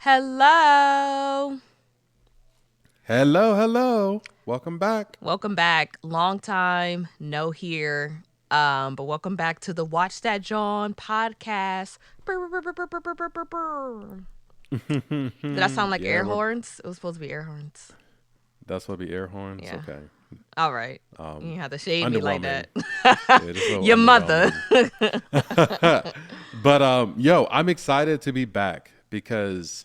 Hello. Hello. Welcome back. Welcome back. Long time no here. But welcome back to the Watch That John podcast. Brr, brr, brr, brr, brr, brr, brr, brr, brr. Did I sound like Yeah, air horns? It was supposed to be air horns. that's what be air horns. Yeah. Okay. All right. You Um, didn't have to shade me like Underwhelming. that. Yeah, just a little Your mother. underwhelming. But yo, I'm excited to be back because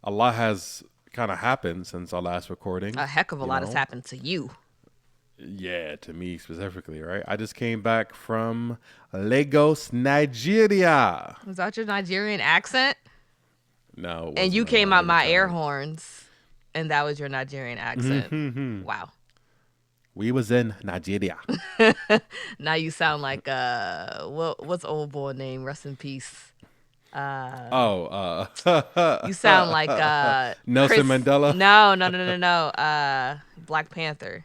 a lot has kind of happened since our last recording. A heck of a You lot has know, happened to you. yeah, to me specifically, right? I just came back from Lagos, Nigeria. Was that your Nigerian accent? No, it And you wasn't. came Not out even my air trying. horns. And that was your Nigerian accent. Wow. We was in Nigeria. Now you sound like what's old boy name? Rest in peace. Oh, You sound like Nelson Chris. Mandela. No. Black Panther.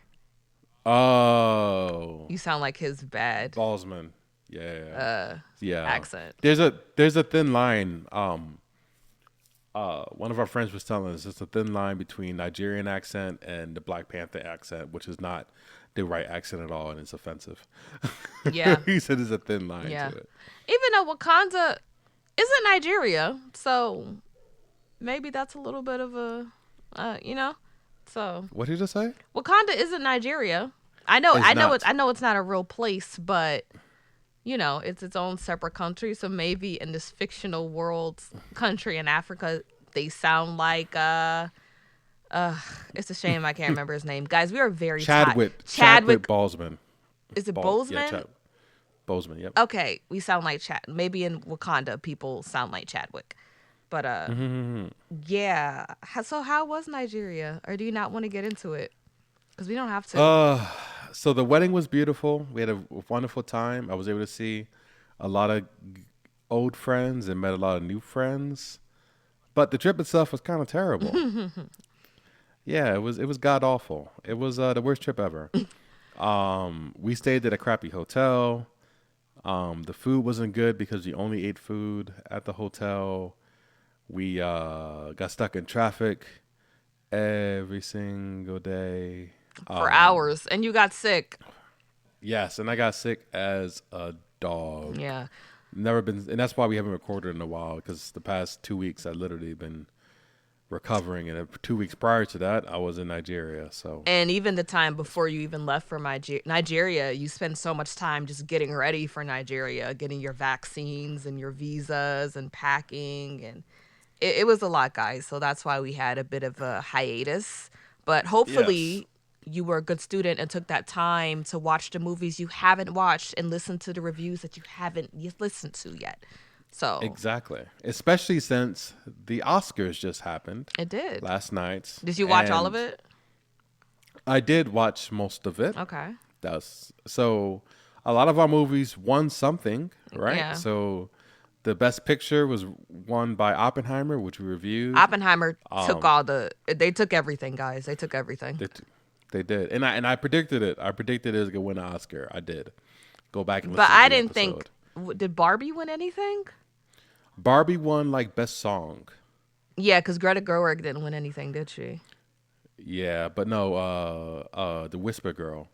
Oh, You sound like his bad Ballsman. Yeah, yeah. accent. There's a thin line. One of our friends was telling us it's a thin line between Nigerian accent and the Black Panther accent, which is not the right accent at all, and it's offensive. Yeah. He said there's a thin line Yeah. to it. Even though Wakanda isn't Nigeria, so maybe that's a little bit of a So What did you just say? Wakanda isn't Nigeria. I know It's I know not. it's I know it's not a real place, but it's its own separate country. So maybe in this fictional world country in Africa, they sound like it's a shame I can't remember his name. Guys, we are very tired. Chadwick Ballsman. Is it Yeah, Bozeman? Bozeman. Yep. Okay, we sound like Chad. Maybe in Wakanda, people sound like Chadwick. But yeah. So how was Nigeria? Or do you not want to get into it? Because we don't have to. So the wedding was beautiful. We had a wonderful time. I was able to see a lot of old friends and met a lot of new friends. But the trip itself was kind of terrible. Yeah, it was god awful. It was the worst trip ever. We stayed at a crappy hotel. The food wasn't good because we only ate food at the hotel. We got stuck in traffic every single day. For hours, and you got sick. Yes, and I got sick as a dog. Yeah. Never been, and that's why we haven't recorded in a while because the past 2 weeks I literally been recovering, and 2 weeks prior to that I was in Nigeria. So And even the time before you even left for Nigeria, you spend so much time just getting ready for Nigeria, getting your vaccines and your visas and packing. And it was a lot, guys. So that's why we had a bit of a hiatus. But yes, hopefully you were a good student and took that time to watch the movies you haven't watched and listen to the reviews that you haven't listened to yet. So exactly. Especially since the Oscars just happened it did. last night, Did you watch all of and it? I did watch most of it. Okay. That's so. A lot of our movies won something, right? Yeah. So the best picture was won by Oppenheimer, which we reviewed. Oppenheimer they took everything, guys. They took everything. They, t- they did, and I predicted it. I predicted it was gonna win an Oscar. I did. Go back and But listen I to the didn't think, episode. did Barbie win anything? Barbie won like best song. Yeah, because Greta Gerwig didn't win anything, did she? Yeah, but no. The Whisper Girl,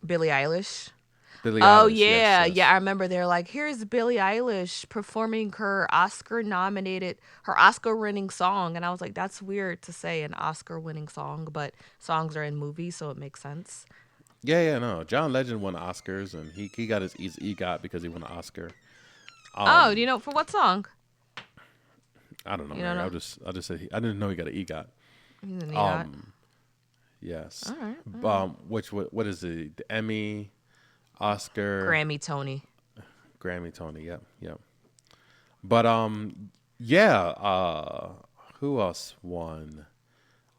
Billie Eilish. Billie Oh Eilish. Yes, yeah, yeah. I yes. remember they're like, here's Billie Eilish performing her Oscar-winning song, and I was like, that's weird to say an Oscar-winning song, but songs are in movies, so it makes sense. Yeah. No, John Legend won Oscars, and he got his EGOT because he won an Oscar. Oh, do you know for what song? I don't know, You don't man. know? I just said I didn't know he got an EGOT. You didn't need that. Yes. All right. What is it? The Emmy, Oscar, Grammy, Tony. Grammy, Tony. Yep. But yeah. Who else won?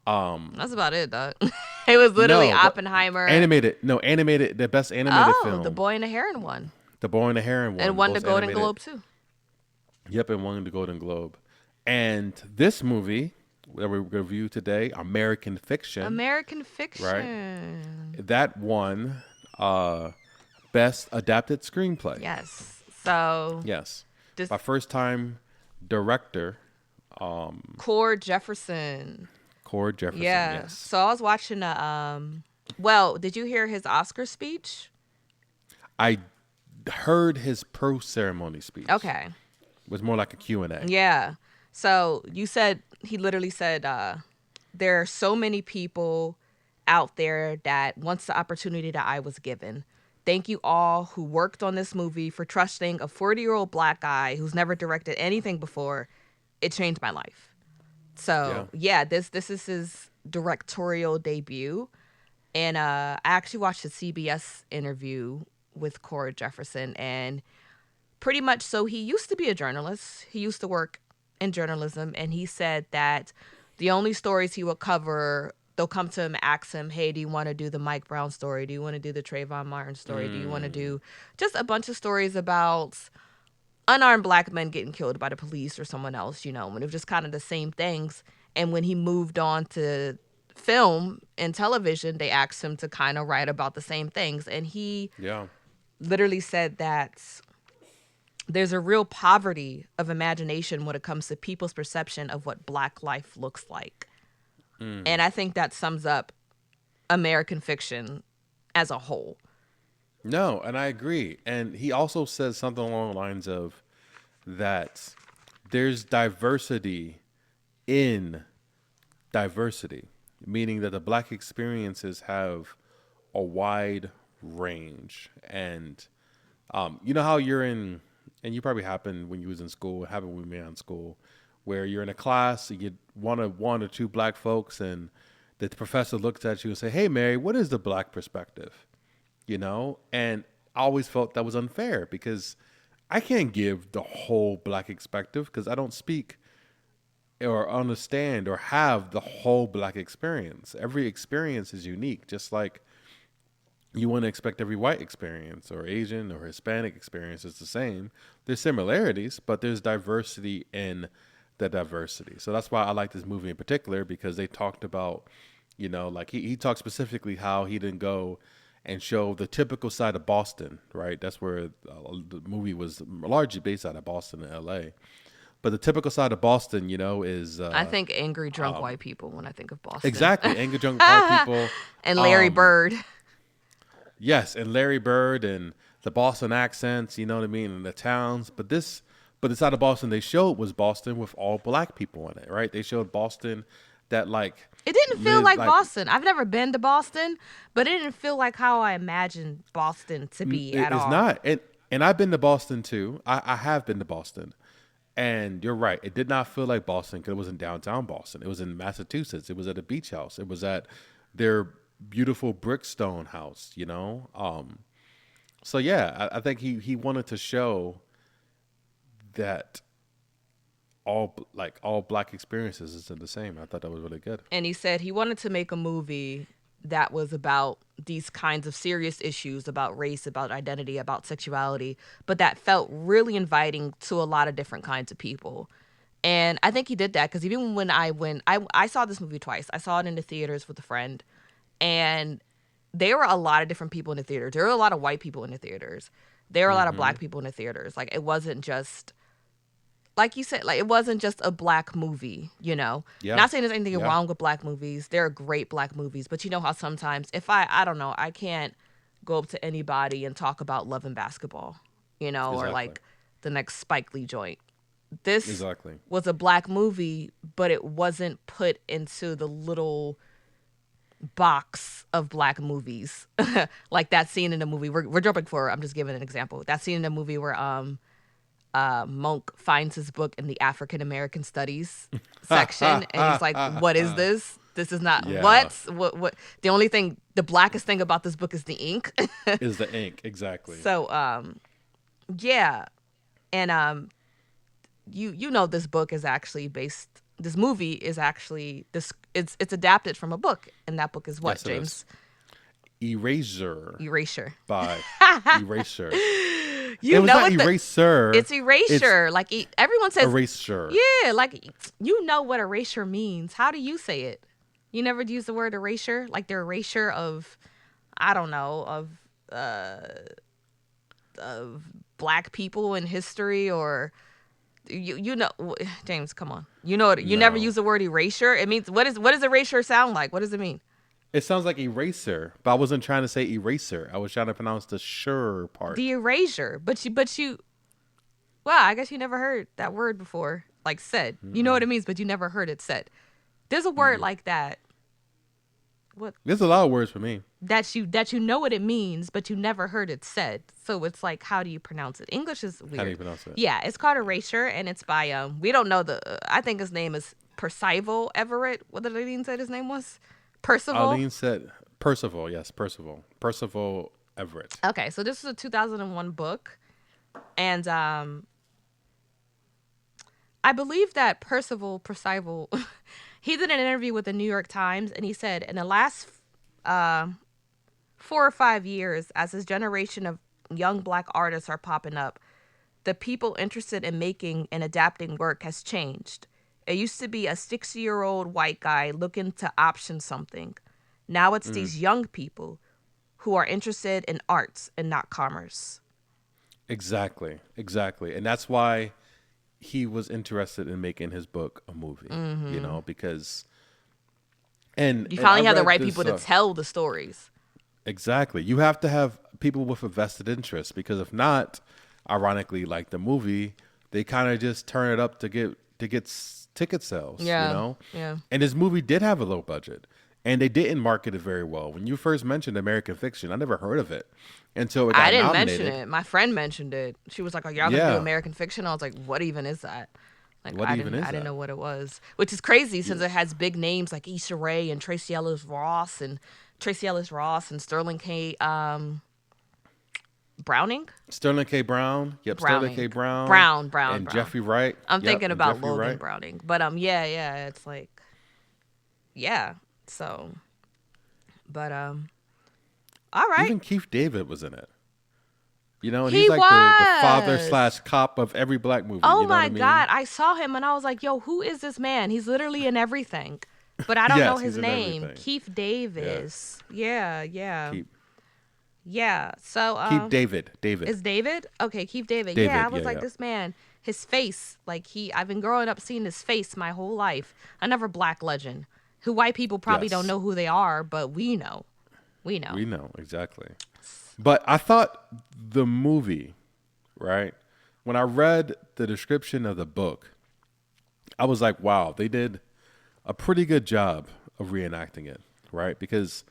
That's about it, dog. It was literally No, but Oppenheimer. animated. The best animated Oh, The film, Boy and the Heron won. The Boy and the Heron And won won the most Golden animated. Globe too. Yep, and won the Golden Globe. And this movie that we review today, American Fiction, American right? Fiction. That won best adapted screenplay. Yes. So Yes. this My first time director Cord Jefferson. Cord Jefferson, Yeah. yes. So I was watching well, did you hear his Oscar speech? I heard his pro ceremony speech. Okay. It was more like a Q&A. Yeah. So you said he literally said there are so many people out there that wants the opportunity that I was given. Thank you all who worked on this movie for trusting a 40-year-old black guy who's never directed anything before. It changed my life. Yeah. So yeah, this is his directorial debut, and I actually watched a CBS interview with Cora Jefferson, and pretty much so he used to be a journalist. He used to work in journalism, and he said that the only stories he would cover, they'll come to him and ask him, hey, do you want to do the Mike Brown story? Do you want to do the Trayvon Martin story? Do you want to do just a bunch of stories about unarmed black men getting killed by the police or someone else, when it was just kind of the same things. And when he moved on to film and television, they asked him to kind of write about the same things. And he Yeah. literally said that there's a real poverty of imagination when it comes to people's perception of what black life looks like. And I think that sums up American fiction as a whole. No, and I agree. And he also says something along the lines of that there's diversity in diversity, meaning that the black experiences have a wide range. And you know how you're in, and you probably happened when you was in school, it happened with me in school, where you're in a class, you get one or two black folks, and the professor looks at you and say, "Hey, Mary, what is the black perspective?" And I always felt that was unfair because I can't give the whole black perspective because I don't speak or understand or have the whole black experience. Every experience is unique, just like you wouldn't expect every white experience or Asian or Hispanic experience is the same. There's similarities, but there's diversity in the diversity. So that's why I like this movie in particular, because they talked about, like he talked specifically how he didn't go and show the typical side of Boston, right? That's where the movie was largely based out of Boston and LA. But the typical side of Boston, is I think angry drunk white people when I think of Boston. exactly angry drunk white people. And Larry Bird. Yes, and Larry Bird and the Boston accents, you know what I mean, and the towns. But the side of Boston they showed was Boston with all black people in it, right? They showed Boston that it didn't feel like Boston. I've never been to Boston, but it didn't feel like how I imagined Boston to be at all. It's not. And I've been to Boston too. I have been to Boston. And you're right. It did not feel like Boston because it was in downtown Boston. It was in Massachusetts. It was at a beach house. It was at their beautiful brickstone house, So yeah, I think he wanted to show that all black experiences isn't the same. I thought that was really good. And he said he wanted to make a movie that was about these kinds of serious issues about race, about identity, about sexuality, but that felt really inviting to a lot of different kinds of people. And I think he did that because even when I saw this movie twice. I saw it in the theaters with a friend, and there were a lot of different people in the theaters. There were a lot of white people in the theaters. There were a lot of black people in the theaters. Like, it wasn't just, like you said, like, it wasn't just a black movie, Yeah. Not saying there's anything Yeah. wrong with black movies. There are great black movies, but you know how sometimes if I don't know, I can't go up to anybody and talk about Love and Basketball, or Exactly. like the next Spike Lee joint. This Exactly. was a black movie, but it wasn't put into the little box of black movies. Like that scene in the movie. We're jumping forward. I'm just giving an example. That scene in the movie where Monk finds his book in the African American Studies section, and he's like, "What is this? This is not Yeah. what? The only thing, the blackest thing about this book is the ink." Is the ink. Exactly. So, yeah, and you know, this book is actually based. This movie is actually it's adapted from a book, and that book is what, Yes, it James? is. Erasure Erasure. by Erasure. You It was know not what Eraser. it's erasure. Like everyone says, Erasure. yeah, like you know what erasure means. How do you say it? You never use the word erasure, like the erasure of, I don't know, of black people in history, or You know, James, come on. You know it. You never No. use the word erasure. It means what does erasure sound like? What does it mean? It sounds like eraser, but I wasn't trying to say eraser. I was trying to pronounce the sure part. The erasure. But you well, I guess you never heard that word before, like said. You know what it means, but you never heard it said. There's a word like that. What There's a lot of words for me. that you know what it means, but you never heard it said. So it's like, how do you pronounce it? English is weird. How do you pronounce it? Yeah, it's called erasure, and it's by we don't know I think his name is Percival Everett. What did Eileen said his name was? Percival. Arlene said Percival. Yes, Percival. Percival Everett. Okay, so this is a 2001 book, and I believe that Percival, he did an interview with the New York Times, and he said in the last 4 or 5 years, as his generation of young Black artists are popping up, the people interested in making and adapting work has changed. It used to be a 60-year-old white guy looking to option something. Now it's these young people who are interested in arts and not commerce. Exactly. Exactly. And that's why he was interested in making his book a movie, you know, because You finally I have the read right this, people to tell the stories. exactly. You have to have people with a vested interest because if not, ironically, like the movie, they kind of just turn it up to get ticket sales, Yeah, you know? yeah. And this movie did have a low budget and they didn't market it very well. When you first mentioned American Fiction, I never heard of it until it got I didn't nominated. mention it. My friend mentioned it. She was like, "Are y'all gonna Yeah. do American Fiction?" I was like, "What even is that?" Like, What I even didn't, is I didn't that? know what it was, which is crazy since it has big names like Issa Rae and Tracy Ellis Ross and Sterling K. Browning. Sterling K. Brown. Yep, Sterling K. Brown. Brown. And Jeffrey Wright. I'm Yep, thinking and about Jeffrey Logan Wright. Browning, but yeah, it's like, yeah. So, but all right. Even Keith David was in it. You know, and He he's like the father was. / cop of every black movie. Oh You know my what I mean? God. I saw him and I was like, yo, who is this man? He's literally in everything. But I don't know Yes, his he's in name. everything. Keith Davis. Yeah. Keith, Yeah. So Keith David. is David? Okay, Keith David. David, Yeah, I was yeah, like, yeah. this man, his face, like I've been growing up seeing his face my whole life. Another black legend who white people probably Yes. don't know who they are, but we know. We know. We know, exactly. But I thought the movie, right? When I read the description of the book, I was like, wow, they did a pretty good job of reenacting it, right? Because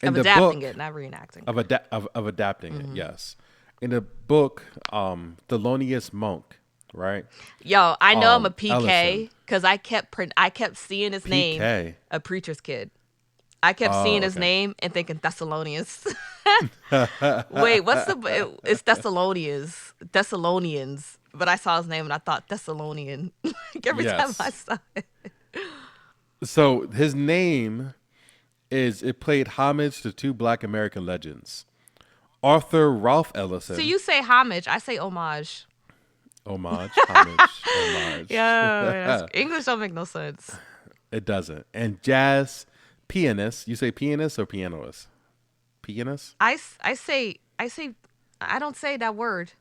in Of the adapting book, it, not reenacting. of adapting it, yes. In the book, Thelonious Monk, right? Yo, I know I'm a PK Ellison. because I kept seeing his name, PK. a preacher's kid. I kept Oh, seeing his okay. name and thinking Thessalonians. Wait, it's Thessalonians. But I saw his name and I thought Thessalonian. Every time Yes. I saw it. So his name it played homage to two black American legends. Arthur Ralph Ellison. So you say homage, I say homage. Homage, homage. Yeah, English don't make no sense. It doesn't. And jazz pianist. You say pianist or pianist? Pianist? I say I don't say that word.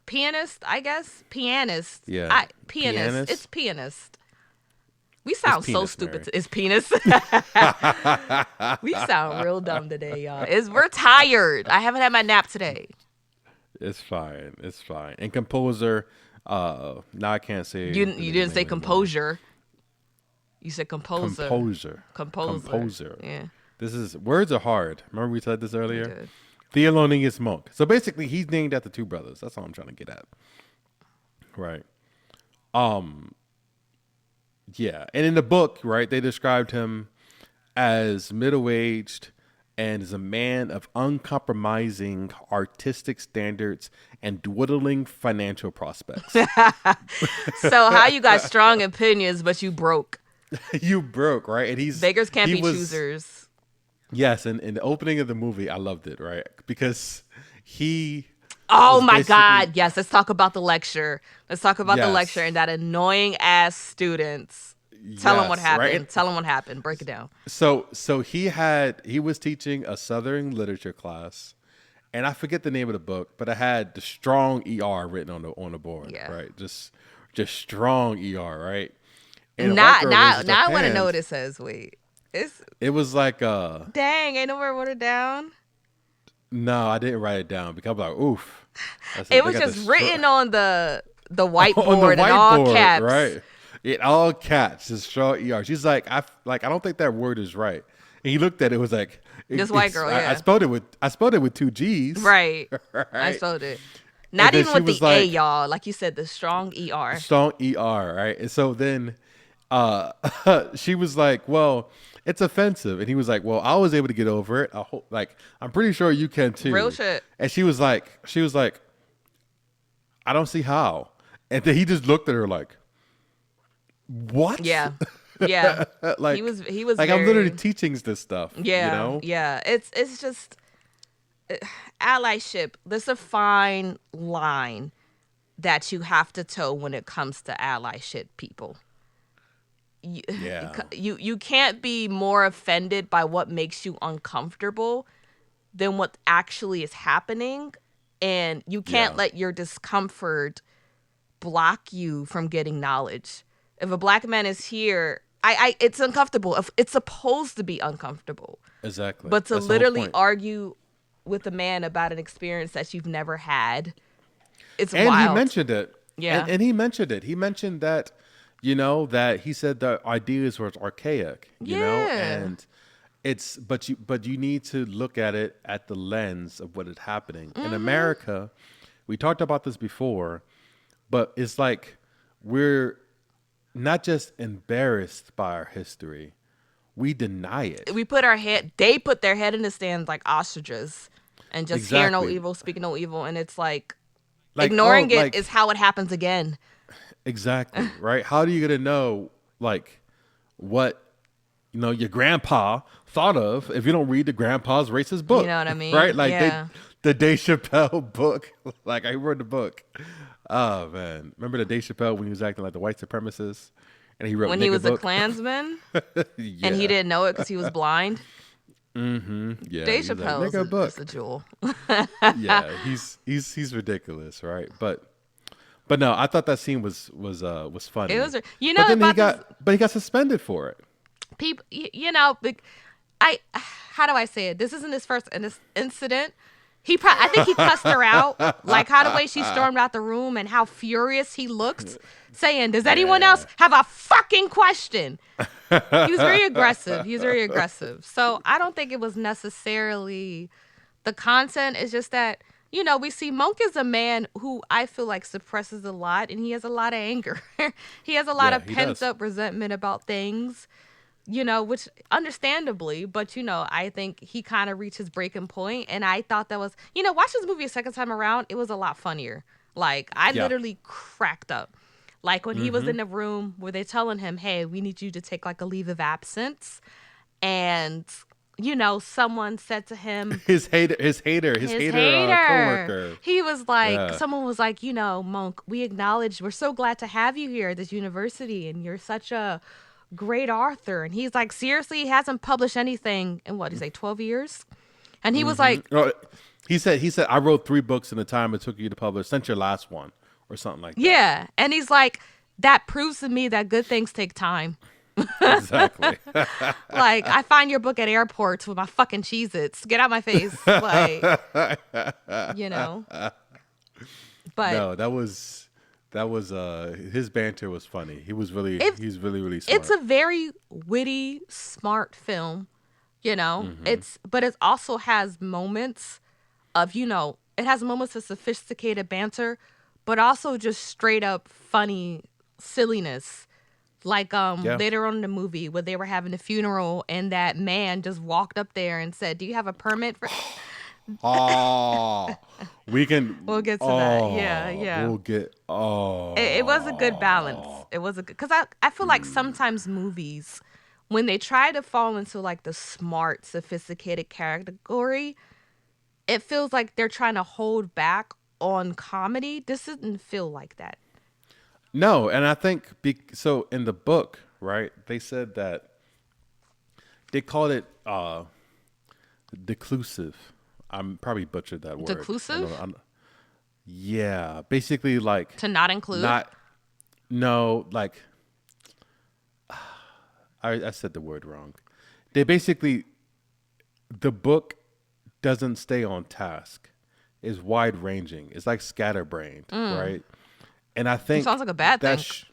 Pianist, I guess. Pianist. Yeah. Pianist. Pianist? It's pianist. We sound so penis, stupid. Mary. It's penis. We sound real dumb today, y'all. We're tired. I haven't had my nap today. It's fine. It's fine. And composer, now I can't say You the didn't name say anymore. composure. You said composer. Composer. Yeah. Words are hard. Remember we said this earlier? did. Thelonious Monk. So basically he's named after two brothers. That's all I'm trying to get at. Right. Yeah. And in the book, right, they described him as middle-aged and is a man of uncompromising artistic standards and dwindling financial prospects. So how you got strong opinions, but you broke? You broke, right? And Beggars can't he be was- choosers. Yes, and in the opening of the movie, I loved it, right? Because he Oh was my basically- God. Yes. Let's talk about the lecture. Let's talk about the Yes. lecture and that annoying ass students. Tell them what Yes, happened. right? Tell them what happened. Break it down. So he was teaching a Southern literature class, and I forget the name of the book, but I had the strong ER written on the board, Yeah. right? Just just strong ER, right? And a white Not girl now. raises her Now I want to know what hand. it says. Wait, it's It was like dang. Ain't nowhere wrote it down. no, I didn't write it down because I'm like, oof. I said It they was got the just written on the on the whiteboard in all whiteboard, caps. right? It all caps, just strong ER. She's like, I don't think that word is right. And he looked at it, was like, This white girl, I yeah, spelled it with two G's, right. I right? spelled it. And Not then even she with was the A, like, y'all. Like you said, the strong ER. strong ER, right? And so then uh she was like, well, it's offensive. And he was like, well, I was able to get over it. Like, I'm pretty sure you can Real too. shit. And she was like, I don't see how. And then he just looked at her like, what? Yeah, yeah. like, he was like I'm literally very teaching this stuff, you yeah, know? yeah. It's just allyship. There's a fine line that you have to toe when it comes to allyship, people. You, Yeah. you can't be more offended by what makes you uncomfortable than what actually is happening, and you can't Yeah. let your discomfort block you from getting knowledge. If a black man is here, it's uncomfortable. It's supposed to be uncomfortable. Exactly. But to That's the whole literally point. argue with a man about an experience that you've never had, it's And he wild. mentioned it. Yeah. And he mentioned it. He mentioned that, that he said the ideas were archaic, Yeah. and but you need to look at it at the lens of what is happening. In Mm-hmm. America, we talked about this before, but it's like we're not just embarrassed by our history, we deny it. They put their head in the sand like ostriches and just hear no Exactly. evil, speak no evil. And it's like Like, ignoring oh, it like is how it happens again. exactly, right? How do you get to know like what your grandpa thought of if you don't read the grandpa's racist book? You know what I mean? Right? Like Yeah. the Dave Chappelle book. Like, I read the book. Oh man. Remember the Dave Chappelle when he was acting like the white supremacist and he wrote When nigga he was a book? Klansman Yeah. and he didn't know it because he was blind. Yeah. Dave he was like, Chappelle nigga book. is a jewel. Yeah, he's ridiculous, right? But no, I thought that scene was funny. It was, but then about he got suspended for it. people, how do I say it? This isn't his first incident. I think he cussed her out, like how the way she stormed out the room and how furious he looked, saying, "Does anyone else have a fucking question?" He was very aggressive. He was very aggressive. So I don't think it was necessarily the content. It's just that we see Monk is a man who I feel like suppresses a lot, and he has a lot of anger. He has a lot Yeah, of he pent does. up resentment about things. Which understandably, but I think he kind of reached his breaking point, and I thought that was, watch this movie a second time around, it was a lot funnier. Like, I Yeah. literally cracked up. Like, when he was in the room where they're telling him, hey, we need you to take like a leave of absence, and someone said to him, His hater coworker. he was like, Yeah. someone was like, Monk, we're so glad to have you here at this university, and you're such a great author. And he's like, seriously, he hasn't published anything in what do you say, 12 years? And he was like, Oh, he said I wrote 3 books in the time it took you to publish since your last one or something like that. yeah. And he's like, that proves to me that good things take time. Exactly. Like, I find your book at airports with my fucking Cheez-Its. Get out my face. Like, but No, that was his banter was funny. He's really really smart. it's a very witty, smart film. Mm-hmm. But it also has moments of, it has moments of sophisticated banter, but also just straight up funny silliness. Like Yeah. later on in the movie where they were having a funeral and that man just walked up there and said, "Do you have a permit for?" Oh, we can. We'll get to that. Yeah, yeah. We'll get. Oh, It was a good balance. It was a good, because I feel like sometimes movies, when they try to fall into like the smart, sophisticated category, it feels like they're trying to hold back on comedy. This didn't feel like that. No, and I think so. In the book, right? They said that they called it declusive. I'm probably butchered that word. Declusive? Yeah, basically like To not include. not No, like I said the word wrong. They basically the book doesn't stay on task. It's wide ranging. It's like scatterbrained, right? And I It sounds think like a bad thing. that's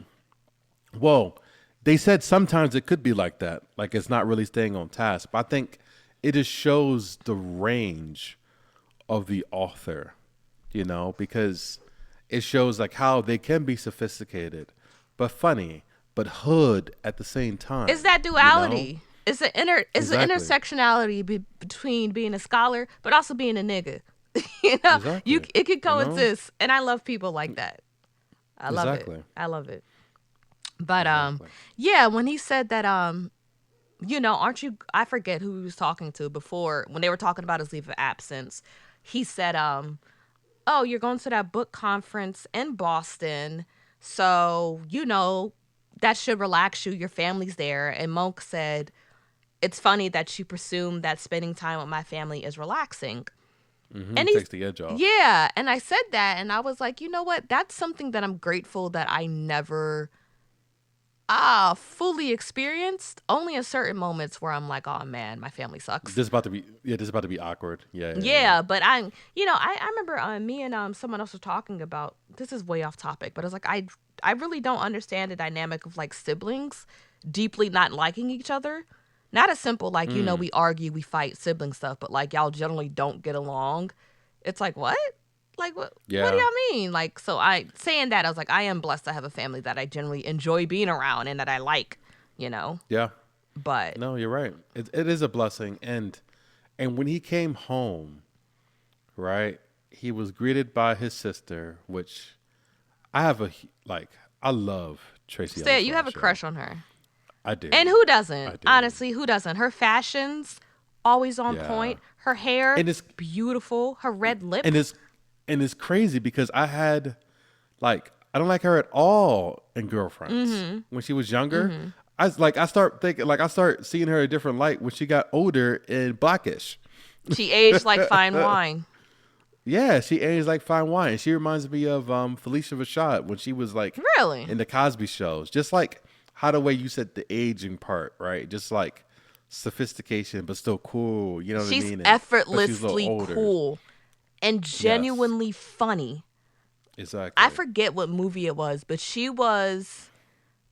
well, they said sometimes it could be like that, like it's not really staying on task. But I think it just shows the range of the author, because it shows like how they can be sophisticated, but funny, but hood at the same time. It's that You know duality. It's the exactly, intersectionality between being a scholar but also being a nigga. You know, exactly. it can You know coexist, and I love people like that. I love it. exactly, I love it. But exactly. yeah, when he said that aren't you, I forget who he was talking to before when they were talking about his leave of absence. He said oh, you're going to that book conference in Boston, so that should relax you. Your family's there. And Monk said, it's funny that you presume that spending time with my family is relaxing. And he's Takes the edge off. yeah, and I said that, and I was like, you know what? That's something that I'm grateful that I never fully experienced. Only in certain moments where I'm like, oh man, my family sucks. This is about to be awkward. Yeah, yeah, yeah. Yeah, but I remember me and someone else were talking about, this is way off topic, but it's like I really don't understand the dynamic of like siblings deeply not liking each other. Not as simple like, we argue, we fight, sibling stuff, but like y'all generally don't get along. It's like, what? Like what do Yeah, y'all mean? Like, so I saying that, I was like, I am blessed to have a family that I generally enjoy being around and that I like, you know. yeah. But No, you're right. It is a blessing, and when he came home, right, he was greeted by his sister, which I have I love Tracy still, Ellis you have a Ross. crush on her. I do. And who I doesn't? do. Honestly, who doesn't? Her fashions always on Yeah. point. Her hair And it's beautiful. Her red and lips. it's and it's crazy because I don't like her at all in Girlfriends. When she was younger, I start thinking I start seeing her a different light when she got older in Blackish. She aged like fine wine. Yeah, she aged like fine wine. She reminds me of Felicia Rashad when she was like Really? in the Cosby shows. Just like how the way you said the aging part, right? Just like sophistication, but still cool. You know what I She's mean? But she's a little effortlessly older. cool and Yes, genuinely funny. I exactly. forget what movie it was, but she was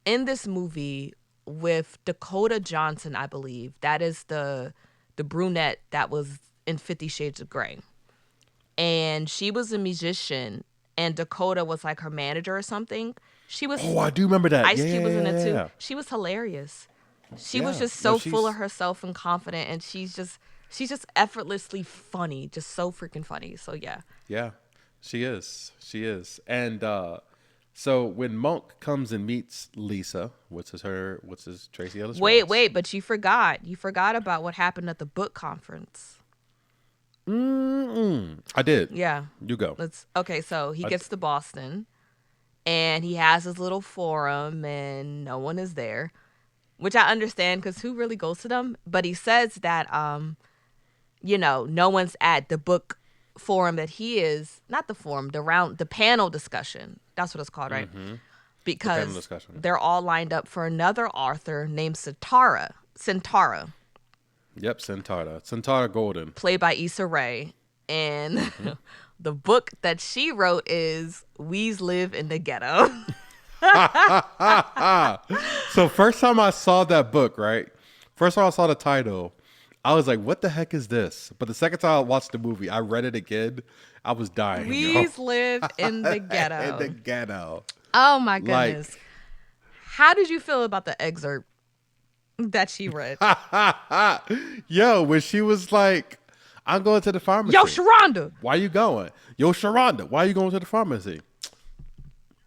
in this movie with Dakota Johnson, I believe. That is the brunette that was in 50 Shades of Grey. And she was a musician, and Dakota was like her manager or something. She was Oh, I do remember that. Ice Yeah, Cube was in it yeah, too. yeah. She was hilarious. She was Yeah. just No, so full of she's herself and confident, and she's just effortlessly funny, just so freaking funny. So yeah. yeah, she is. She is. And so when Monk comes and meets Lisa, what's his Tracy Ellis Ross. Wait, but you forgot. You forgot about what happened at the book conference. I did. Yeah. You go. Okay, so he I, gets to Boston and he has his little forum and no one is there, which I understand because who really goes to them? But he says that no one's at the book forum that he is, not the forum, the panel discussion. That's what it's called, right? the panel Because discussion. they're all lined up for another author named Centaura, Yep, Centaura Golden. played by Issa Rae. And the book that she wrote is We's Live in the Ghetto. So first time I saw that book, right? First time I saw the title, I was like, "What the heck is this?" But the second time I watched the movie, I read it again. I was dying. Yo. We's Live in the In Ghetto. the ghetto. Oh my Like, goodness. How did you feel about the excerpt that she read? yo, when she was like, "I'm going to the pharmacy." Yo, Sharonda. Why you going? Yo, Sharonda, why you going to the pharmacy?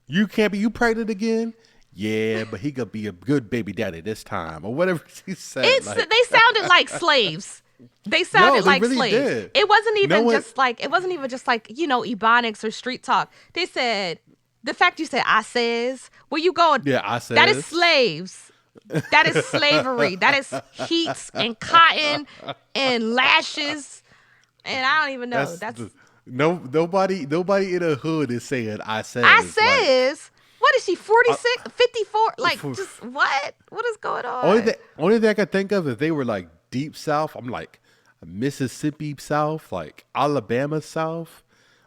You can't be. You pregnant again? Yeah, but he could be a good baby daddy this time, or whatever she said. Like, They sounded like slaves. They sounded they like really slaves. did. It wasn't No even one- just like ebonics or street talk. They said the fact you said I says, where you going? Yeah, I That is says. slaves. That is slavery. That is heats and cotton and lashes. And I don't even know. That's nobody in the hood is saying I says. I Like, says. What is is she, I, 46, 54? Like, just what? What is going on? only thing I could think of if they were like deep south. I'm like Mississippi South, like Alabama South.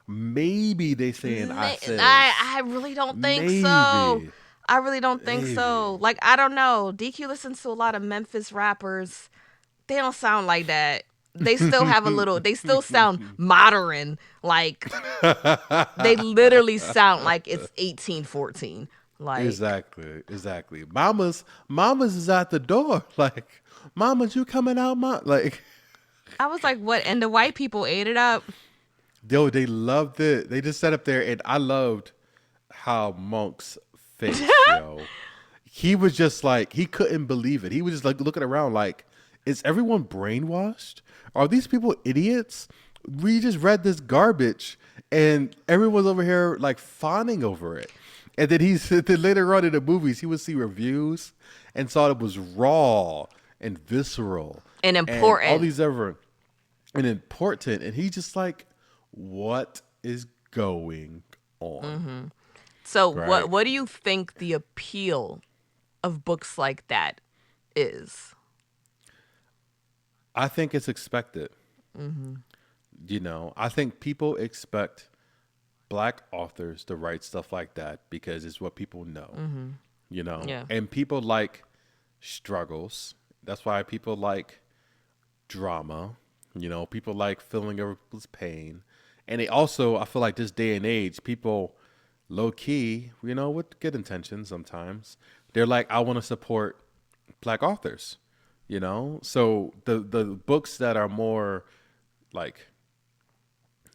Maybe they saying I says. I really don't think so. Maybe. I really don't think so. Maybe. Like, I don't know. DQ listens to a lot of Memphis rappers. They don't sound like that. They still have a little, they still sound modern. Like, they literally sound like it's 1814. Like, Exactly. Mamas is at the door. Like, mamas, you coming out, mom? Like, I was like, what? And the white people ate it up. yo, they loved it. They just sat up there, and I loved how Monk's face, yo. He was just like, he couldn't believe it. He was just like looking around like, is everyone brainwashed? Are these people idiots? We just read this garbage, and everyone's over here like fawning over it. And then then later on in the movies, he would see reviews and saw it was raw and visceral And and all important. these other and important. And he just like, what is going on? So Right. what do you think the appeal of books like that is? I think it's expected. I think people expect black authors to write stuff like that because it's what people know. Yeah. And people like struggles. That's why people like drama. People like feeling other people's pain. And they also, I feel like this day and age, people low key, with good intentions sometimes, they're like, I want to support black authors. So the books that are more like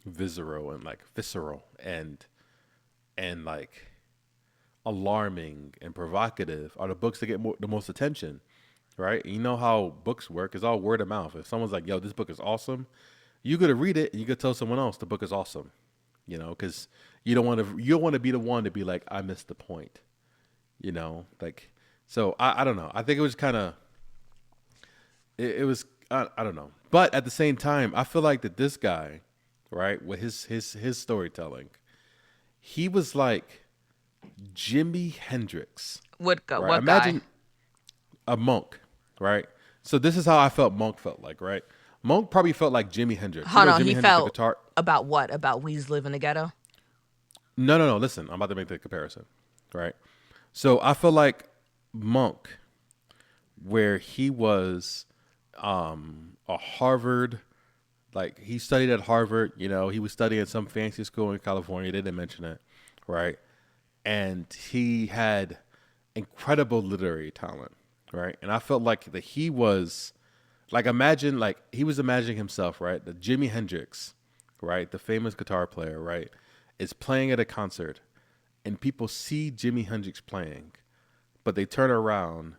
visceral and like alarming and provocative are the books that get the most attention, right? You know how books work, it's all word of mouth. If someone's like, yo, this book is awesome, you got to read it and you could tell someone else the book is awesome, because you don't want to be the one to be like, I missed the point, like. So I don't know, I think it was kind of it was I don't know, but at the same time I feel like that this guy, right, with his storytelling, he was like Jimi Hendrix, What go? right? What guy? Imagine a monk, right? So this is how I felt Monk felt like, right? Monk probably felt like Jimi Hendrix. Hold on. Jimi He Hendrix, the felt guitar. about what? About we live in the ghetto? No. Listen, I'm about to make the comparison, right? So I feel like Monk, where he was a Harvard, like he studied at Harvard. He was studying at some fancy school in California. They didn't mention it, right? And he had incredible literary talent, right? And I felt like that he was like, imagine, like he was imagining himself, right? The Jimi Hendrix, right? The famous guitar player, right? Is playing at a concert and people see Jimi Hendrix playing, but they turn around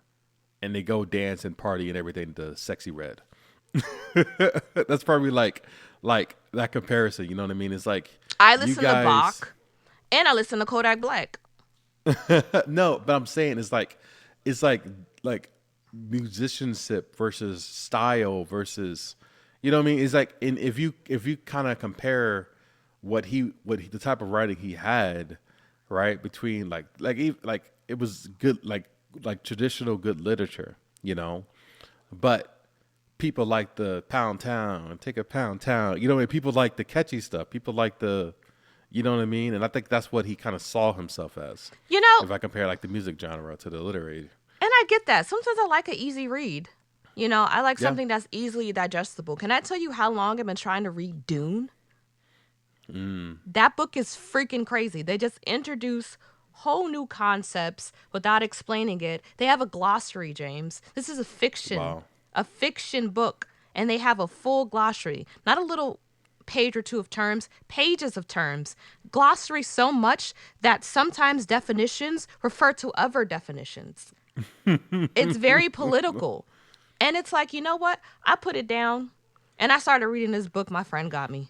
and they go dance and party and everything to Sexy Red. That's probably like that comparison. You know what I mean? It's like I you listen to guys. Bach and I listen to Kodak Black. No, but I'm saying it's like musicianship versus style versus, you know what I mean? It's like, if you kind of compare the type of writing he had, right, between like it was good, like traditional good literature. But people like the Pound Town, take a Pound Town. What I mean? People like the catchy stuff. People like the, you know what I mean? And I think that's what he kind of saw himself as. If I compare like the music genre to the literary. And I get that. Sometimes I like an easy read. I like Yeah. something that's easily digestible. Can I tell you how long I've been trying to read Dune? That book is freaking crazy. They just introduce whole new concepts without explaining it. They have a glossary, James. This is Wow. a fiction book, and they have a full glossary, not a little page or two of terms, pages of terms. Glossary so much that sometimes definitions refer to other definitions. It's very political. And it's like, you know what? I put it down and I started reading this book my friend got me.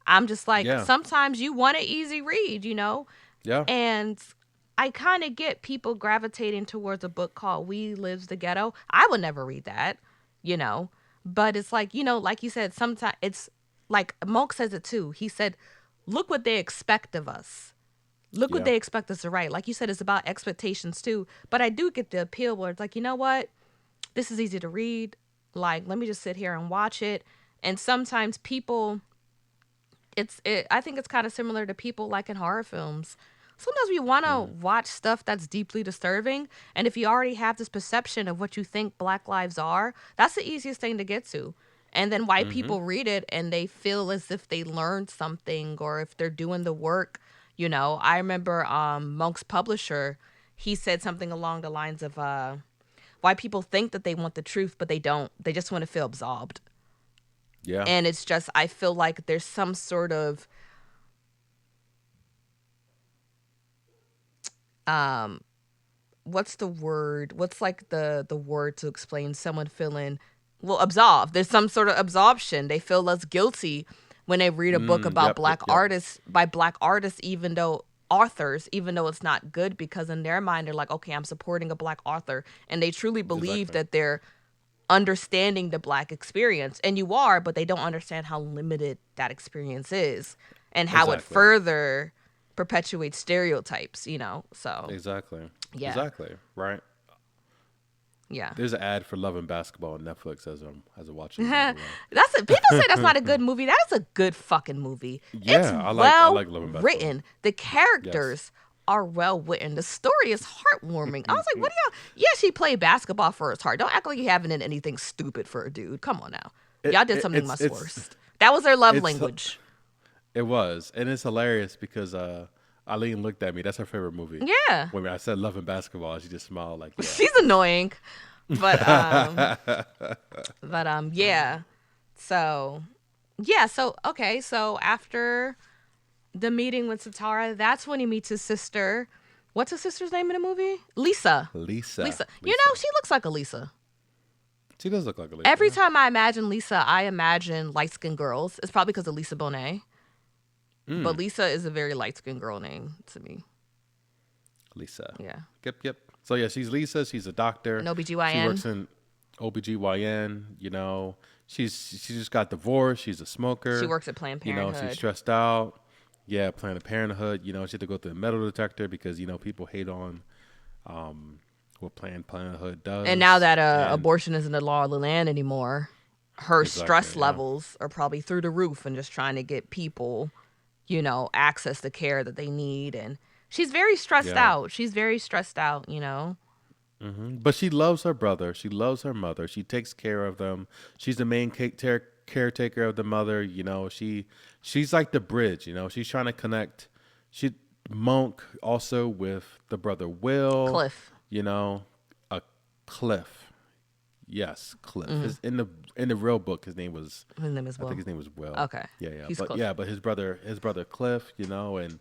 I'm just like, Yeah. sometimes you want an easy read. Yeah. And I kind of get people gravitating towards a book called We Lives the Ghetto. I would never read that. But it's like, like you said, sometimes it's like Monk says it too. He said, look what they expect of us. Look what Yeah. they expect us to write. Like you said, it's about expectations too. But I do get the appeal where it's like, you know what? This is easy to read. Like, let me just sit here and watch it. And sometimes people, I think it's kind of similar to people like in horror films. Sometimes we want to watch stuff that's deeply disturbing. And if you already have this perception of what you think Black lives are, that's the easiest thing to get to. And then white Mm-hmm. people read it and they feel as if they learned something or if they're doing the work. You know, I remember Monk's publisher, he said something along the lines of white people think that they want the truth, but they don't. They just want to feel absolved. Yeah. And it's just, I feel like there's some sort of what's the word? What's like the word to explain someone feeling absolved? There's some sort of absolution. They feel less guilty when they read a book about Yep. Yep. black Yep. artists by black artists, even though authors, even though it's not good, because in their mind they're like, okay, I'm supporting a black author, and they truly believe Exactly. that they're understanding the black experience, and you are, but they don't understand how limited that experience is and how it Exactly. further perpetuates stereotypes, you know. So Exactly. yeah. Exactly. Right. Yeah. There's an ad for Love and Basketball on Netflix as I'm watching it. By the way. That's it. People say that's not a good movie. That is a good fucking movie. Yeah, It's I well like Love and Basketball. written. The characters are well written. The story is heartwarming. I was like, what do y'all? Yeah, she played basketball for his heart. Don't act like you haven't done anything stupid for a dude. Come on now. Y'all did something much worse. That was their love it's- language. It was, and it's hilarious because Eileen looked at me. That's her favorite movie. Yeah. When I said Love and Basketball, she just smiled like, yeah. She's annoying. But yeah. So okay, so after the meeting with Satara, that's when he meets his sister. What's his sister's name in the movie? Lisa. Lisa. You know, she looks like a Lisa. She does look like a Lisa. Every time I imagine Lisa, I imagine light-skinned girls. It's probably because of Lisa Bonet. But Lisa is a very light-skinned girl name to me. Lisa. Yeah. Yep. So yeah, she's Lisa. She's a doctor. An OBGYN. She works in OBGYN. You know, she just got divorced. She's a smoker. She works at Planned You Parenthood. know, she's stressed out. Yeah, Planned Parenthood. You know, she had to go through a metal detector because people hate on what Planned Parenthood does. And now that And- abortion isn't the law of the land anymore, her stress yeah. levels are probably through the roof and just trying to get people, access to care that they need. And she's very stressed Yeah. out. She's very stressed out, But she loves her brother. She loves her mother. She takes care of them. She's the main caretaker of the mother. She's like the bridge. She's trying to connect. Monk also with the brother Will. Cliff. A Cliff. Yes, Cliff. In the real book, his name was. His name is I Will. think his name was Will. Okay. Yeah. He's But Cliff. but his brother Cliff. And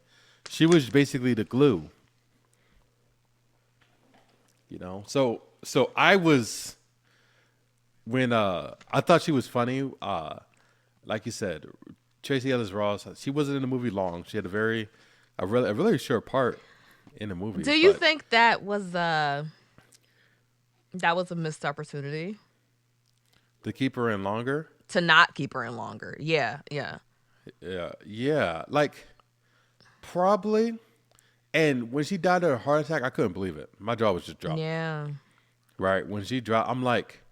she was basically the glue. So I was when I thought she was funny. Like you said, Tracy Ellis Ross. She wasn't in the movie long. She had a really short part in the movie. Do you but think that was a missed opportunity to keep her in longer? to not keep her in longer? Yeah. Yeah. Like probably. And when she died of a heart attack, I couldn't believe it. My jaw was just dropped. Yeah. Right. When she dropped, I'm like,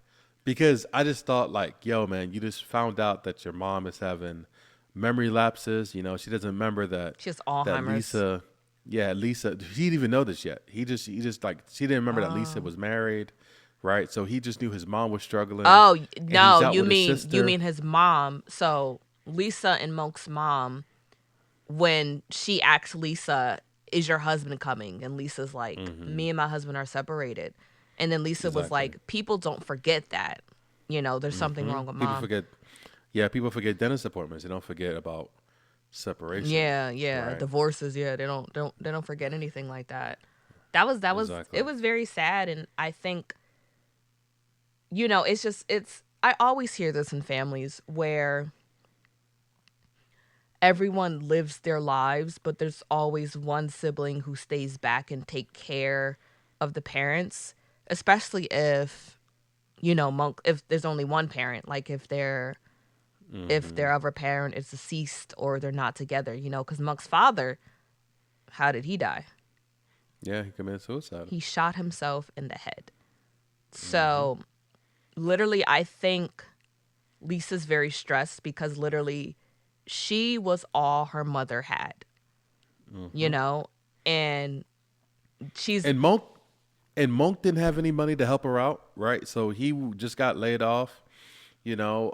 because I just thought like, yo, man, you just found out that your mom is having memory lapses. She doesn't remember that. She has That Alzheimer's. Lisa, he didn't even know this yet. He just like, she didn't remember that Lisa was married. Right. So he just knew his mom was struggling. Oh and no, he's out you with his mean sister. you mean his mom. So Lisa and Monk's mom, when she asks Lisa, "Is your husband coming?" and Lisa's like, "Me and my husband are separated," and then Lisa was Exactly. like, "People don't forget that. There's something wrong with People mom." forget. Yeah. People forget dentist appointments. They don't forget about separation. Yeah. Right. Divorces. Yeah, they don't forget anything like that. That was Exactly. it was very sad, and I think, I always hear this in families where everyone lives their lives, but there's always one sibling who stays back and take care of the parents, especially if, if there's only one parent, like if their other parent is deceased or they're not together, because Monk's father How did he die? Yeah, he committed suicide. He shot himself in the head. So literally, I think Lisa's very stressed because literally she was all her mother had, you know, and she's, And Monk didn't have any money to help her out, right? So he just got laid off. You know,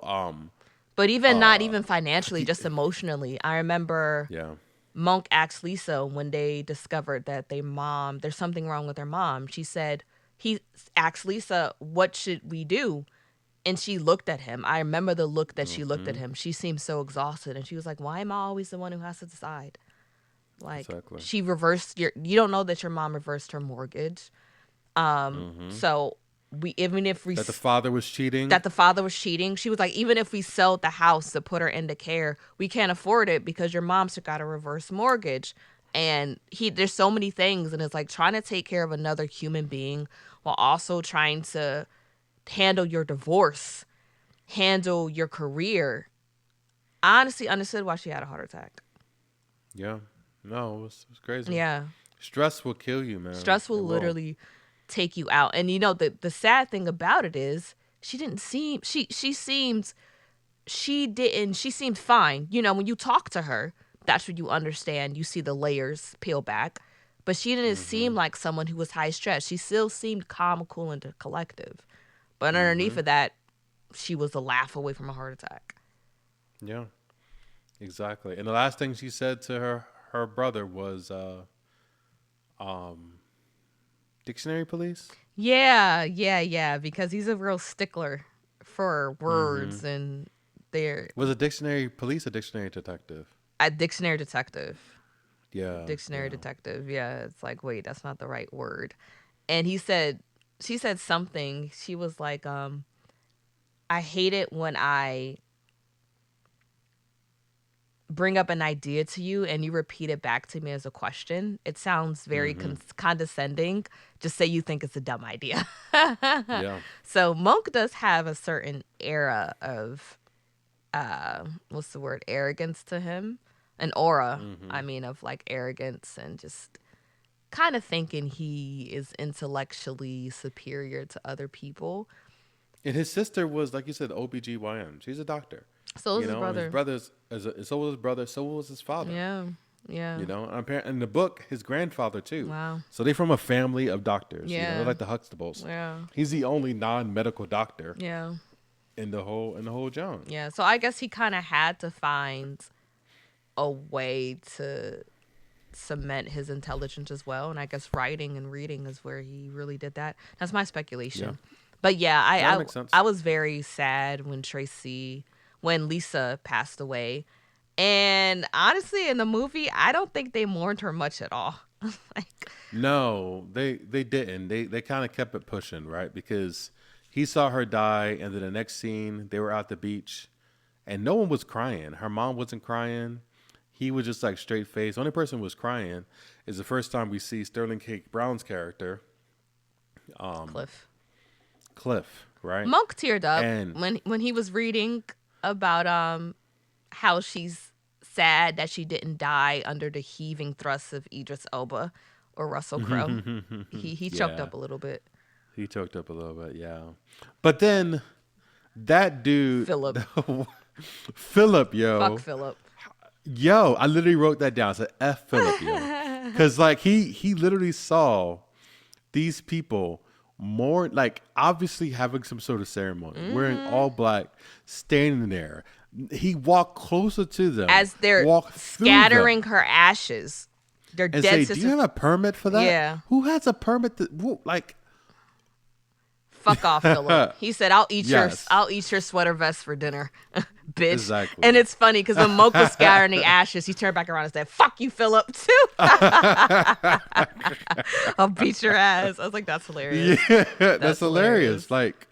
but even not even financially, just emotionally. I remember yeah, Monk asked Lisa when they discovered that there's something wrong with their mom. He asked Lisa, what should we do? And she looked at him. I remember the look that she looked at him. She seemed so exhausted. And she was like, why am I always the one who has to decide? Like, exactly. she reversed you don't know that your mom reversed her mortgage. So even if we, That the father was cheating. that the father was cheating, she was like, even if we sold the house to put her into care, we can't afford it because your mom's got a reverse mortgage. And there's so many things. And it's like trying to take care of another human being while also trying to handle your divorce, handle your career. I honestly understood why she had a heart attack. Yeah, no, it was crazy. Yeah. Stress will kill you, man. Stress will It literally take you out. And you know, the sad thing about it is she seemed fine. You know, when you talk to her, that's what you understand. You see the layers peel back. But she didn't seem like someone who was high stress. She still seemed calm, cool, and collective. But underneath of that, she was a laugh away from a heart attack. Yeah, exactly. And the last thing she said to her brother was, "Dictionary police." Yeah, because he's a real stickler for words and they're Was a dictionary police a dictionary detective? a dictionary detective. Yeah, Dictionary yeah. detective. Yeah, it's like, wait, that's not the right word. And she said something. She was like, I hate it when I bring up an idea to you and you repeat it back to me as a question. It sounds very condescending. Just say you think it's a dumb idea. Yeah. So Monk does have a certain era of, what's the word, arrogance to him, an aura. I mean, of like arrogance and just kind of thinking he is intellectually superior to other people. And his sister was, like you said, OBGYN. She's a doctor. So is his And his brother. brothers, so was his brother, so was his father. Yeah, yeah. And in the book, his grandfather too. Wow. So they're from a family of doctors. Yeah. They're like the Huxtables. Yeah. He's the only non-medical doctor Yeah. in the whole Jones. Yeah. So I guess he kind of had to find a way to cement his intelligence as well. And I guess writing and reading is where he really did that. That's my speculation. Yeah. But yeah, That makes sense. I was very sad when Lisa passed away. And honestly, in the movie, I don't think they mourned her much at all. Like, No, they didn't. They kind of kept it pushing, right? Because he saw her die, and then the next scene, they were at the beach, and no one was crying. Her mom wasn't crying. He was just like straight face. The only person who was crying is the first time we see Sterling K. Brown's character, Cliff, right? Monk teared up And when he was reading about how she's sad that she didn't die under the heaving thrusts of Idris Elba or Russell Crowe. He choked Yeah. up a little bit. He choked up a little bit, yeah. But then that dude, Philip. Philip, yo. Fuck Philip. Yo, I literally wrote that down. I said, F Philip, yo. Because, like, he literally saw these people more, like, obviously having some sort of ceremony, wearing all black, standing there. He walked closer to them. As they're walked through scattering them, her ashes. Their and dead say, sisters. do you have a permit for that? Yeah. Who has a permit? Like, Fuck off, Philip. He said, I'll eat Yes. your sweater vest for dinner, bitch. Exactly. And it's funny because when Monk was scattering the ashes, he turned back around and said, fuck you, Philip, too. I'll beat your ass. I was like, that's hilarious. yeah, that's That's hilarious. hilarious. Like,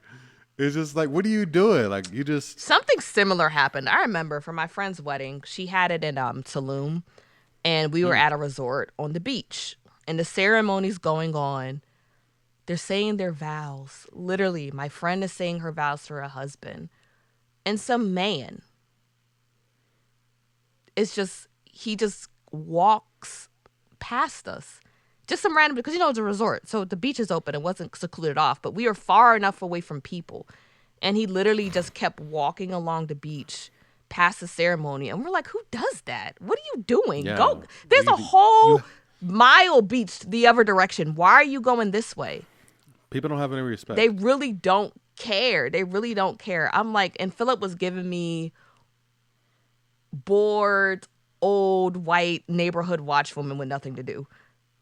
it's just like, what are you doing? Like, you just, Something similar happened. I remember for my friend's wedding, she had it in Tulum, and we were at a resort on the beach, and the ceremony's going on. They're saying their vows. Literally, my friend is saying her vows to her husband. And some man he just walks past us. Just some random, because, it's a resort. So the beach is open. It wasn't secluded off, but we were far enough away from people. And he literally just kept walking along the beach past the ceremony. And we're like, who does that? What are you doing? Yeah. Go. There's a whole mile beach the other direction. Why are you going this way? People don't have any respect. They really don't care. They really don't care. I'm like, and Philip was giving me bored, old, white neighborhood watch woman with nothing to do.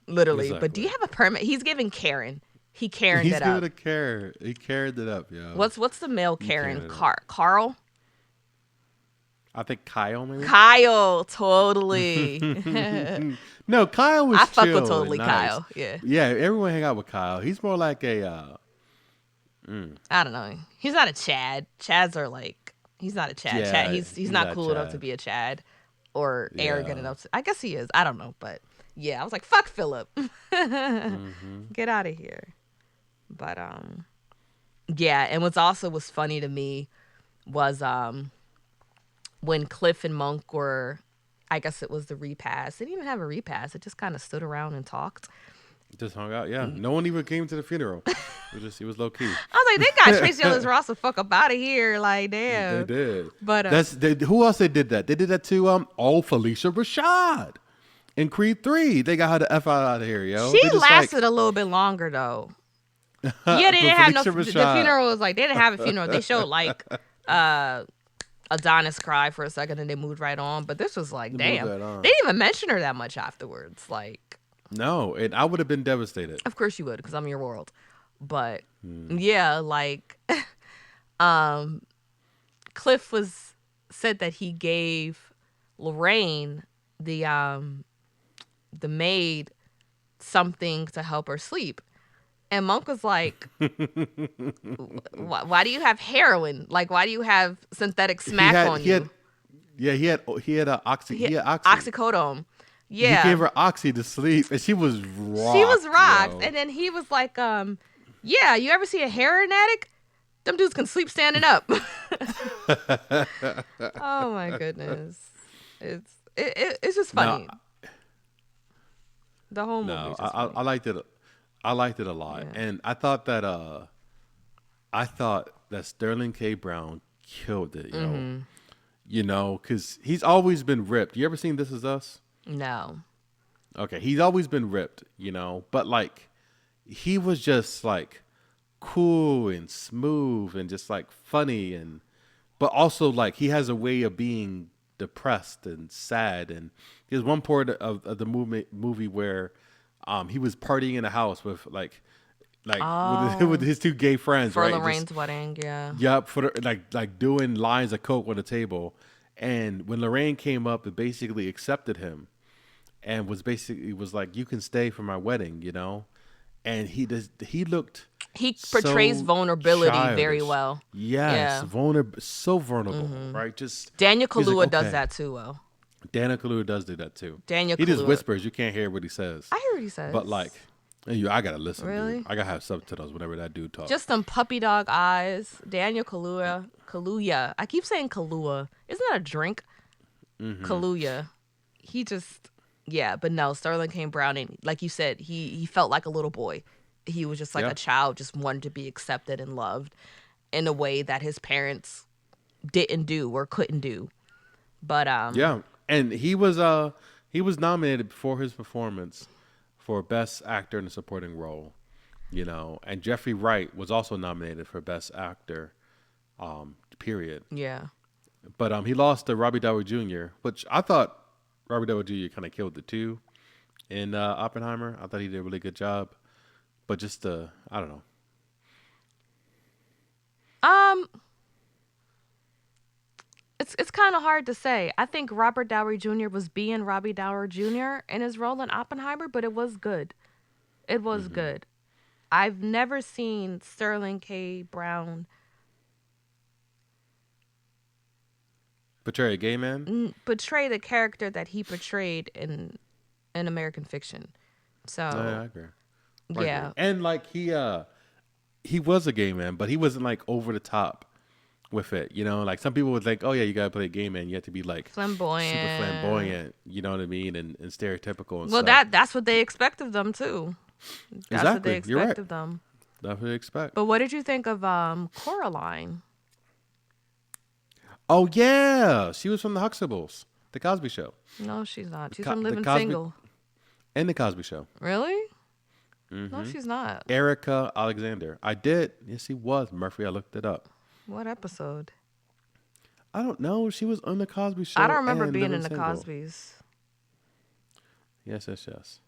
Literally. Exactly. But do you have a permit? He's giving Karen. He Karen'd He's it up. giving a care. He carried it up, yo. What's the male Karen? carried it up. Carl? I think Kyle, maybe? Kyle, totally. No, Kyle was I fuck chill with and totally nice. Kyle. Yeah. Yeah, everyone hang out with Kyle. He's more like a... I don't know. He's not a Chad. Chads are like, he's not a Chad. Yeah, Chad he's not not cool enough Chad. to be a Chad or arrogant Yeah. enough to, I guess he is. I don't know. But yeah, I was like, fuck Philip. Get out of here. But yeah, and what's also was funny to me was when Cliff and Monk were, I guess it was the repast. They didn't even have a repast. It just kind of stood around and talked. Just hung out, yeah. No one even came to the funeral. It was low key. I was like, they got Tracy Ellis Ross the fuck up out of here. Like, damn. They did. But who else they did that? They did that to Felicia Rashad in Creed 3. They got her the F out of here, yo. she They just, lasted a little bit longer though. Yeah, they didn't have no. Felicia The Rashad. funeral was like they didn't have a funeral. They showed like Adonis cry for a second and they moved right on. But this was like, They moved damn. right on. They didn't even mention her that much afterwards. Like, No, and I would have been devastated. of course you would, because I'm your world. But Hmm. yeah, like Cliff said that he gave Lorraine, the maid, something to help her sleep. And Monk was like, why do you have heroin? Like, why do you have synthetic smack on you? He had oxy. He had oxy. Oxycodone. Yeah. He gave her oxy to sleep, and she was rocked. She was rocked. yo. And then he was like, yeah, you ever see a heroin addict? Them dudes can sleep standing up. Oh my goodness. It's just funny. The whole movie. No, is just funny. I liked it. I liked it a lot, Yeah. and I thought that Sterling K. Brown killed it, yo. Mm-hmm. You know, because he's always been ripped. You ever seen This Is Us? No. Okay, he's always been ripped, you know, but like he was just like cool and smooth and just like funny, and but also like he has a way of being depressed and sad. And there's one part of the movie where he was partying in a house with with his two gay friends, For right? Lorraine's wedding, yeah. Yep, for like doing lines of coke on the table. And when Lorraine came up, it basically accepted him, and was like, "You can stay for my wedding," you know. And he looked. He portrays so vulnerability childish. very well. Yes, Yeah. so vulnerable, right? Just Daniel he's like, Kaluuya does okay. that too well. Daniel Kaluuya does do that too. Daniel He just Kaluuya. whispers. You can't hear what he says. I hear what he says. But like, I gotta listen. Really? Dude. I gotta have subtitles whenever that dude talks. Just them puppy dog eyes. Daniel Kaluuya. I keep saying Kahlua. Isn't that a drink? Kaluuya. He just, yeah. But no, Sterling K. Brown, and like you said, he felt like a little boy. He was just like Yeah. a child, just wanted to be accepted and loved in a way that his parents didn't do or couldn't do. But yeah, and he was nominated for his performance for Best Actor in a Supporting Role, you know, and Jeffrey Wright was also nominated for Best Actor, period. yeah. But he lost to Robbie Downey Jr., which I thought Robbie Downey Jr. kind of killed it too in Oppenheimer. I thought he did a really good job, but just I don't know. It's kind of hard to say. I think Robert Downey Jr. was being Robbie Downey Jr. in his role in Oppenheimer, but it was good. It was good. I've never seen Sterling K. Brown Portray a gay man. portray the character that he portrayed in American Fiction. So Yeah, I agree. I yeah. agree. And like he was a gay man, but he wasn't like over the top with it. You know, like some people would think, oh yeah, you gotta play a game and you have to be like super Flamboyant. flamboyant. You know what I mean, and stereotypical and Well, stuff. that's what they expect of them too. That's what they Exactly, you're expect right. of them. That's what you expect. But what did you think of Coraline? Oh yeah, she was from the Huxtables, the Cosby Show, No, she's not. She's Co- from the Living Cosby Single. and the Cosby Show. Really? No, Hmm she's not. Erica Alexander. I did. Yes, she was Murphy. I looked it up. What episode? I don't know. She was on the Cosby I don't Show remember and being Living in the Single. Cosbys. Yes, yes, yes.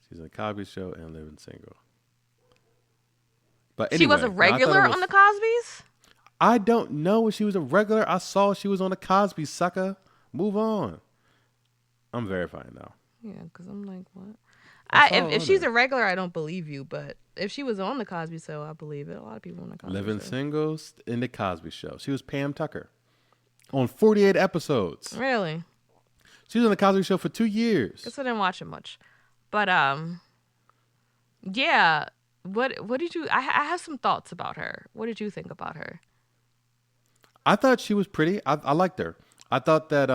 She's in the Cosby Show and Living Single. But She was a anyway, no, I thought it regular on was. the Cosbys? I don't know if she was a regular. I saw she was on the Cosby sucker. Move on. I'm verifying now. Yeah, because I'm like, what? I saw her If on she's there. a regular, I don't believe you. But if she was on the Cosby Show, I believe it. A lot of people on the Cosby Living Show. Singles in the Cosby Show. She was Pam Tucker on 48 episodes. Really? She was on the Cosby Show for 2 years. Guess I didn't watch it much. But yeah. What did you? I have some thoughts about her. What did you think about her? I thought she was pretty. I liked her. I thought that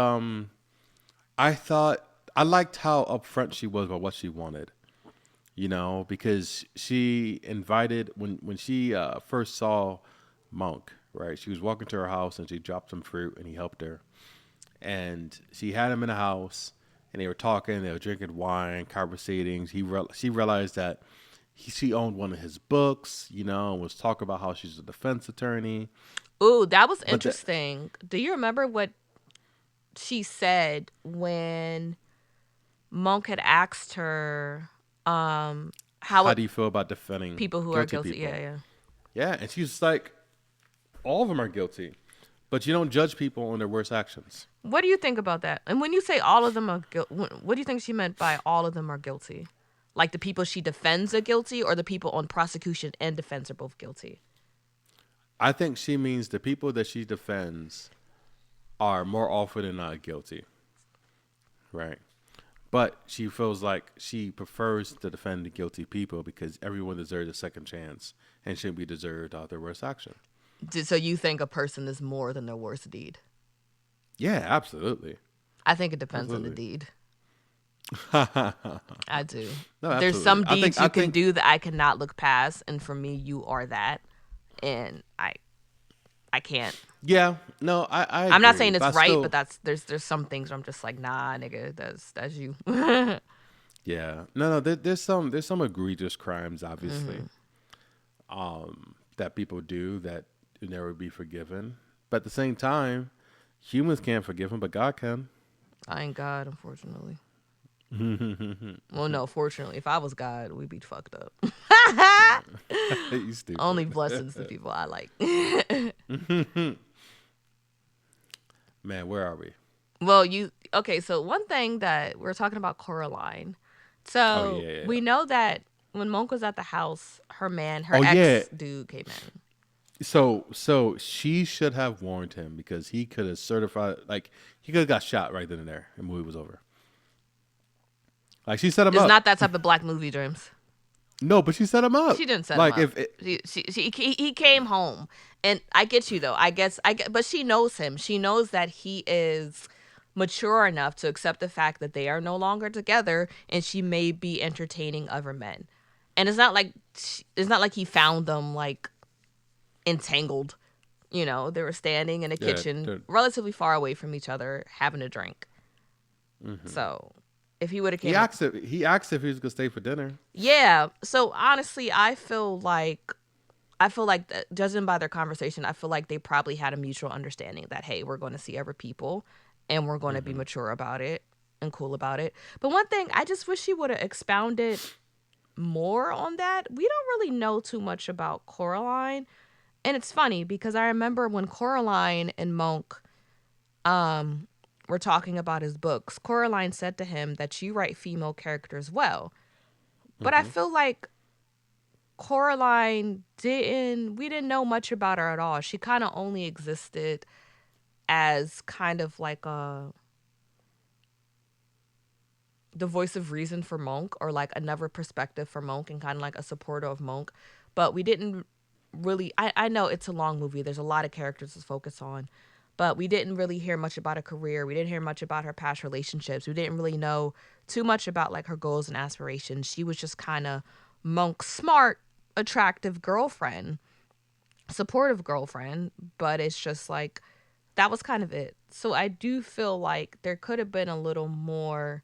I thought I liked how upfront she was about what she wanted. You know, because she invited when she first saw Monk, right? She was walking to her house and she dropped some fruit and he helped her. And she had him in the house and they were talking, they were drinking wine, conversating. She realized that she owned one of his books, you know, and was talking about how she's a defense attorney. Ooh, that was But the, interesting. Do you remember what she said when Monk had asked her how how do you feel about defending people who are guilty guilty? Yeah, people? yeah. Yeah, and she's like, all of them are guilty, but you don't judge people on their worst actions. What do you think about that? And when you say all of them are guilty, what do you think she meant by all of them are guilty? Like the people she defends are guilty, or the people on prosecution and defense are both guilty? I think she means the people that she defends are more often than not guilty, right? But she feels like she prefers to defend the guilty people because everyone deserves a second chance and shouldn't be deserved of their worst action. So you think a person is more than their worst deed? Yeah, absolutely. I think it depends on the Absolutely. deed. No, I do. There's absolutely. some I think deeds I you can think do that I cannot look past, and for me, you are that, and I can't. yeah, no, I I'm not agree. saying But it's I right, but still there's some things where I'm just like, nah, nigga, that's you. yeah. No, there's some egregious crimes obviously that people do that will never be forgiven. But at the same time, humans can't forgive them, but God can. I ain't God, unfortunately. Well, no, fortunately, if I was God, we'd be fucked up. You stupid. Only blessings to people I like. Man, where are we? Well, okay, so one thing that we're talking about Coraline. Oh So yeah, yeah, yeah. we know that when Monk was at the house, her Oh yeah. ex dude came in. So she should have warned him because he could have certified like he could have got shot right then and there and the movie was over. Like she set him It's up. not that type of black movie, James. No, but she set him up. She didn't set him Like up. if it, He came home, and I get you though. I get, but she knows him. She knows that he is mature enough to accept the fact that they are no longer together, and she may be entertaining other men. And it's not like he found them like entangled. You know, they were standing in a yeah, kitchen, the- relatively far away from each other, having a drink. So, if he would have came, he asked if he was gonna stay for dinner. yeah. So honestly, judging by their conversation, I feel like they probably had a mutual understanding that, hey, we're going to see other people and we're going to be mature about it and cool about it. But one thing, I just wish she would have expounded more on that. We don't really know too much about Coraline. And it's funny because I remember when Coraline and Monk were talking about his books, Coraline said to him that you write female characters well. But I feel like Coraline we didn't know much about her at all. She kind of only existed as kind of like the voice of reason for Monk, or like another perspective for Monk, and kind of like a supporter of Monk. But we didn't really, I know it's a long movie. There's a lot of characters to focus on, but we didn't really hear much about her career. We didn't hear much about her past relationships. We didn't really know too much about like her goals and aspirations. She was just kind of Monk's smart, attractive girlfriend, supportive girlfriend, but it's just like that was kind of it. So I do feel like there could have been a little more,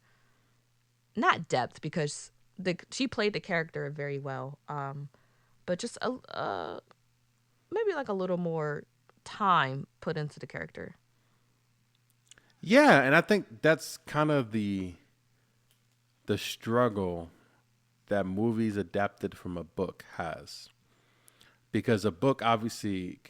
not depth, because she played the character very well, but just maybe like a little more time put into the character. Yeah, and I think that's kind of the struggle that movies adapted from a book has, because a book obviously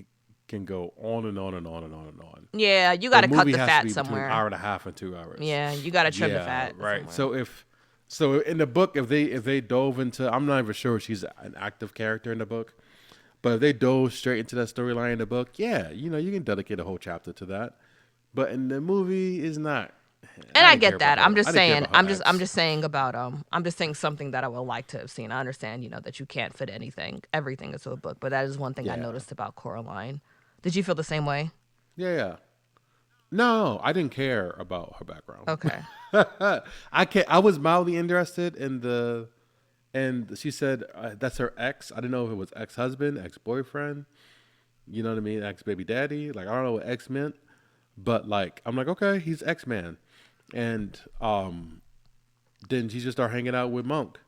can go on and on and on and on and on. Yeah, you got A to cut movie the has to fat be between an somewhere. hour and a half and 2 hours. Yeah, you got to trim the Yeah, fat right. somewhere. So in the book, if they dove into, I'm not even sure she's an active character in the book, but if they dove straight into that storyline in the book, yeah, you can dedicate a whole chapter to that. But in the movie, is not. And I I didn't care get about that. her. I'm just I didn't care saying. about her I'm ex. just saying about I'm just saying something that I would like to have seen. I understand, that you can't fit everything into a book, but that is one thing I Yeah, noticed about Coraline. Did you feel the same way? yeah. No, I didn't care about her background. Okay. I was mildly interested in and she said that's her ex. I didn't know if it was ex-husband, ex-boyfriend. You know what I mean? Ex-baby daddy. Like I don't know what ex meant, but like I'm like okay, he's X-Man, and then she just started hanging out with Monk,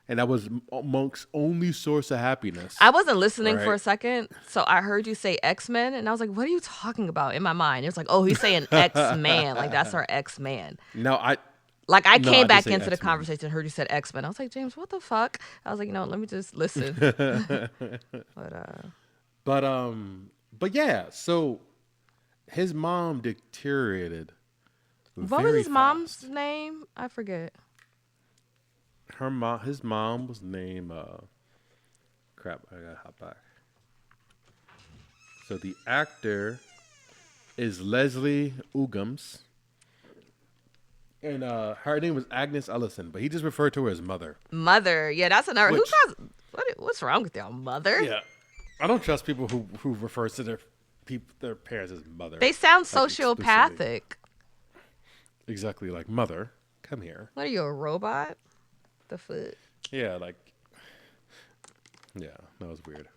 and that was Monk's only source of happiness. I wasn't listening for Right? a second, so I heard you say X-Men, and I was like, "What are you talking about?" In my mind, it's like, "Oh, he's saying X-Man, like that's our X-Man." No, Like I no, came I did back say into the X-Men. conversation, heard you said X-Men. I was like, James, what the fuck? I was like, let me just listen. But But yeah, so his mom deteriorated what was very his mom's fast. name? I forget. His mom was named crap. I gotta hop back. So the actor is Leslie Uggams, and her name was Agnes Ellison, but he just referred to her as mother. Mother. Yeah, that's another. Who Which, calls? What's wrong with y'all? Mother? yeah, I don't trust people who refers to their parents as mother. They sound Like explicitly, sociopathic. exactly like mother. Come here. What are you, a robot? The foot. Yeah, like yeah, that was weird.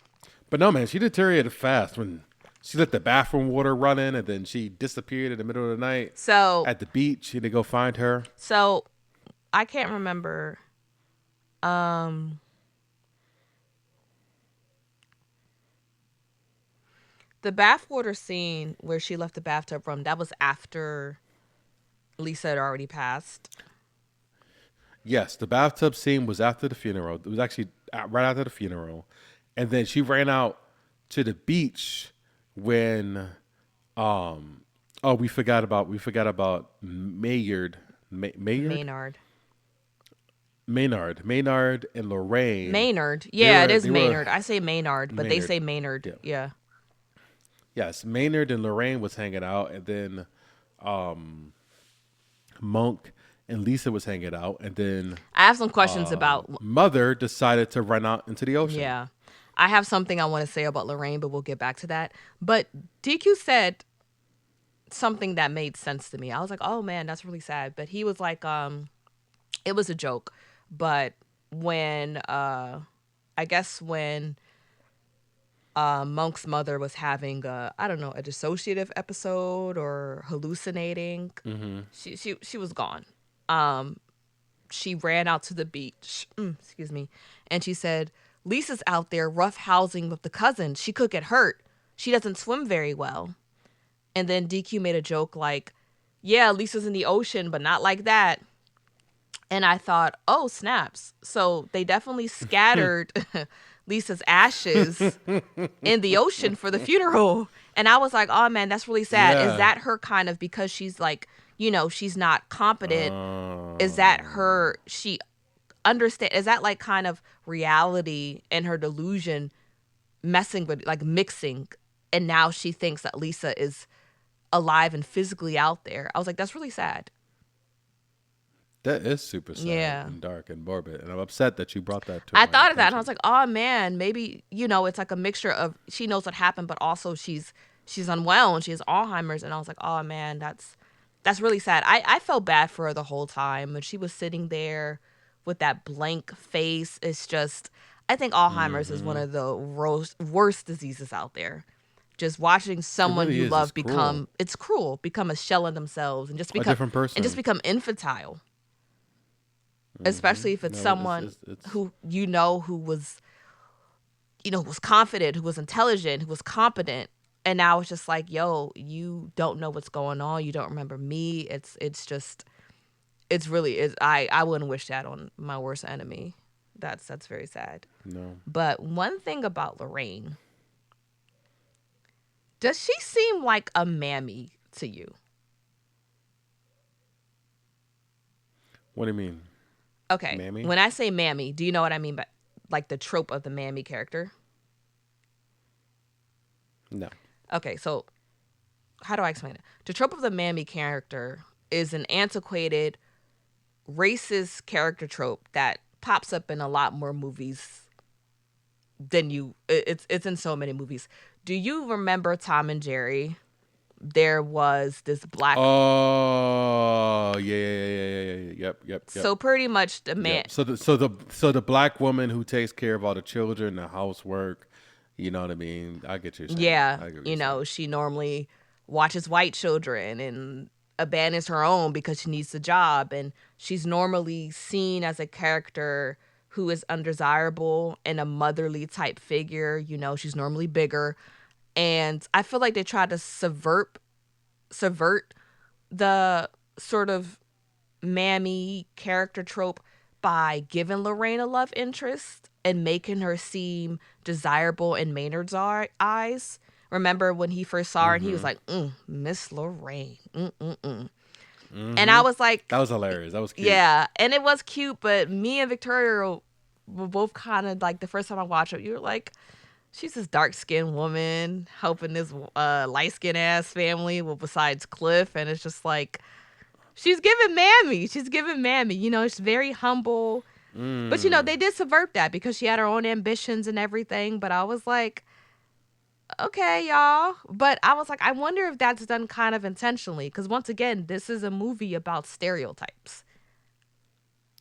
But no, man, she deteriorated fast when she let the bathroom water run in, and then she disappeared in the middle of the night So, at the beach. He had to go find her. so I can't remember. Um, the bathwater scene where she left the bathtub room. That was after Lisa had already passed. Yes, the bathtub scene was after the funeral. It was actually right after the funeral, and then she ran out to the beach when, oh, we forgot about Maynard. Maynard and Lorraine. Maynard. They Yeah, it were is they were Maynard. I say Maynard, but they Maynard. say Maynard. Yeah. Yeah. Yes, Maynard and Lorraine was hanging out, and then Monk and Lisa was hanging out, and then I have some questions about. Mother decided to run out into the ocean. Yeah. I have something I want to say about Lorraine, but we'll get back to that. But DQ said something that made sense to me. I was like, oh man, that's really sad. But he was like, it was a joke. But when, I guess when Monk's mother was having I don't know, a dissociative episode or hallucinating, she was gone. She ran out to the beach, excuse me, and she said, Lisa's out there rough housing with the cousins. She could get hurt. She doesn't swim very well. And then DQ made a joke like, yeah, Lisa's in the ocean, but not like that. And I thought, oh, snaps. So they definitely scattered Lisa's ashes in the ocean for the funeral. And I was like, oh, man, that's really sad. Yeah. Is that her kind of, because she's like, she's not competent. Is that her, she understand, is that like kind of reality and her delusion messing with, like mixing, and now she thinks that Lisa is alive and physically out there? I was like, that's really sad. That is super sad Yeah. and dark and morbid, and I'm upset that you brought that to I my thought of that and I was attention. like, oh man, maybe, it's like a mixture of she knows what happened, but also she's unwell and she has Alzheimer's. And I was like, oh man, that's really sad. I felt bad for her the whole time when she was sitting there with that blank face. It's just, I think Alzheimer's is one Hmm. of the worst diseases out there. Just watching It someone really you is. It's love cruel. it's cruel, become a shell of themselves and A different just person. become infantile, especially if it's No, someone it's who who was who was confident, who was intelligent, who was competent. And now it's just like, yo, you don't know what's going on. You don't remember me. It's just it's really is I wouldn't wish that on my worst enemy. That's very sad. no. But one thing about Lorraine, does she seem like a mammy to you? What do you mean, Okay. mammy? When I say mammy, do you know what I mean by like the trope of the mammy character? No. Okay, so how do I explain it? The trope of the mammy character is an antiquated, racist character trope that pops up in a lot more movies than it's in so many movies. Do you remember Tom and Jerry? There was this black. Oh, yeah, yeah, yeah, yeah, yeah, yeah. Yep, yep, yep, So pretty much the man. yep. So the black woman who takes care of all the children, the housework. You know what I mean? I get you saying. Yeah, I get what you're saying. she normally watches white children and abandons her own because she needs the job. And she's normally seen as a character who is undesirable and a motherly type figure. She's normally bigger. And I feel like they tried to subvert the sort of mammy character trope by giving Lorraine a love interest and making her seem desirable in Maynard's eyes. Remember when he first saw her and he was like, Miss Lorraine. And I was like, That was hilarious. That was cute. yeah. And it was cute, but me and Victoria were both kind of like, the first time I watched it, you were like, she's this dark skinned woman helping this light skinned ass family, well, besides Cliff. And it's just like, she's giving mammy. She's giving mammy. She's very humble. But, they did subvert that because she had her own ambitions and everything. But I was like, okay, y'all. But I was like, I wonder if that's done kind of intentionally. Because once again, this is a movie about stereotypes.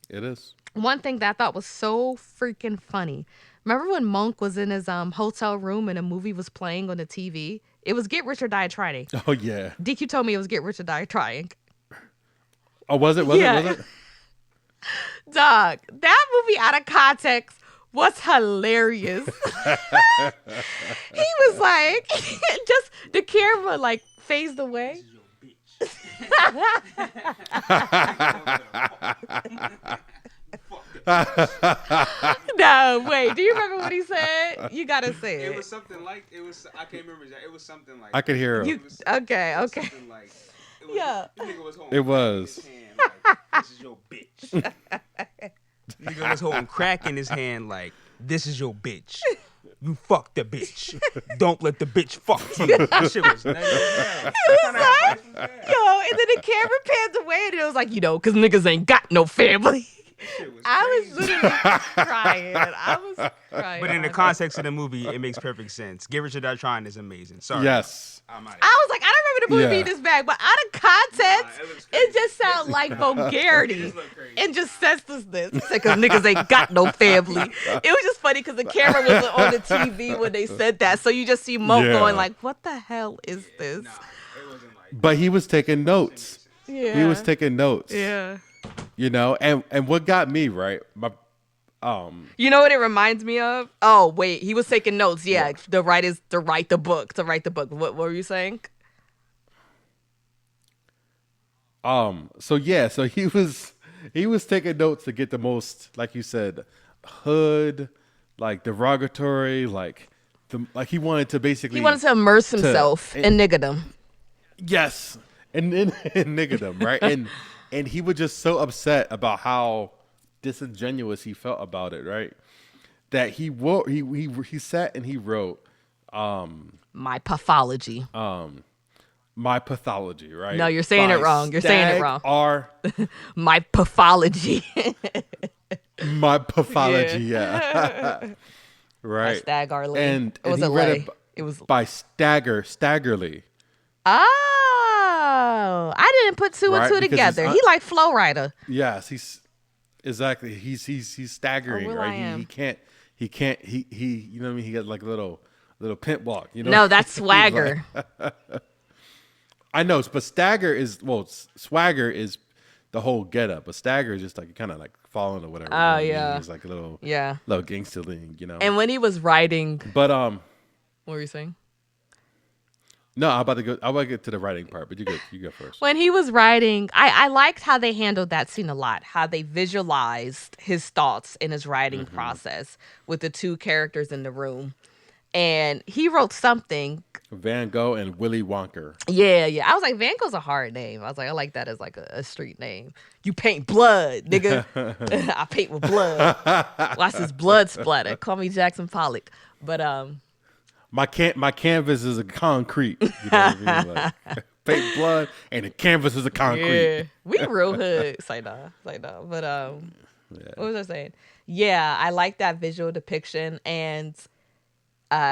It is. One thing that I thought was so freaking funny. Remember when Monk was in his hotel room and a movie was playing on the TV? It was Get Rich or Die Trying. Oh yeah. DQ told me it was Get Rich or Die Trying. Oh, was it? Was Yeah. it? Was it? Dog, that movie out of context was hilarious. He was like, just the camera like phased away. No, wait. Do you remember what he said? You gotta say It it. was something like it was. I can't remember exactly. It was something like. I could hear You him. okay? It was Okay. something like. It was, Yeah. This nigga was holding It crack was. in his hand like, this is your bitch. Nigga was holding crack in his hand like, this is your bitch. You fuck the bitch. Don't let the bitch fuck you. That shit was nutty as hell. Yo, and then the camera pans away and it was like, because niggas ain't got no family. Shit was I was crazy. literally crying. I was crying. But in the context of the movie, it makes perfect sense. Get Rich or Die Trying is amazing. Sorry. Yes. I'm out of I was like, I don't remember the movie Yeah. being this bad, but out of context, Nah, it looks it crazy. just sounds like vulgarity It look crazy. and just senselessness. He said, because niggas ain't got no family. It was just funny because the camera was on the TV when they said that. So you just see Mo Yeah. going like, what the hell is this? Nah, it wasn't like. But he was taking notes. Yeah. He was taking notes. Yeah. And what got me right, my You know what it reminds me of? Oh, wait. He was taking notes. Yeah. The writers to write the book. What were you saying? so he was taking notes to get the most, like you said, hood, like derogatory, like he wanted to basically He wanted to immerse himself in niggerdom. yes, and niggerdom, right? and he was just so upset about how disingenuous he felt about it, right? That he sat and he wrote My pathology. My Pathology, right? No, you're saying it wrong. You're saying it wrong. Or My pathology. My Pathology, yeah. Right. Stag Arley. And it was he a read lay. it It was. by Staggerly. Oh, I didn't put two and Right, two because together. it's He like Flow Rider. Yes, he's exactly. He's staggering, Oh, Will right? I Am. He can't you know what I mean? He got like a little pimp walk, you know? No, that's He's swagger. like- I know, but swagger is the whole getup, but stagger is just like kind of like falling or whatever. Oh, you know what I mean? yeah. It's like a little Yeah. gangster thing, you know. And when he was writing, But what were you saying? no, I'm about to get to the writing part, but you go first. When he was writing, I liked how they handled that scene a lot, how they visualized his thoughts in his writing process with the two characters in the room. And he wrote something. Van Gogh and Willy Wonka. Yeah. I was like, Van Gogh's a hard name. I was like, I like that as like a street name. You paint blood, nigga. I paint with blood. Watch this blood splatter. Call me Jackson Pollock. But My canvas is a concrete. You know what I mean? Like, fake blood, and the canvas is a concrete. yeah, we real hood. Say nah. But what was I saying? Yeah, I like that visual depiction, and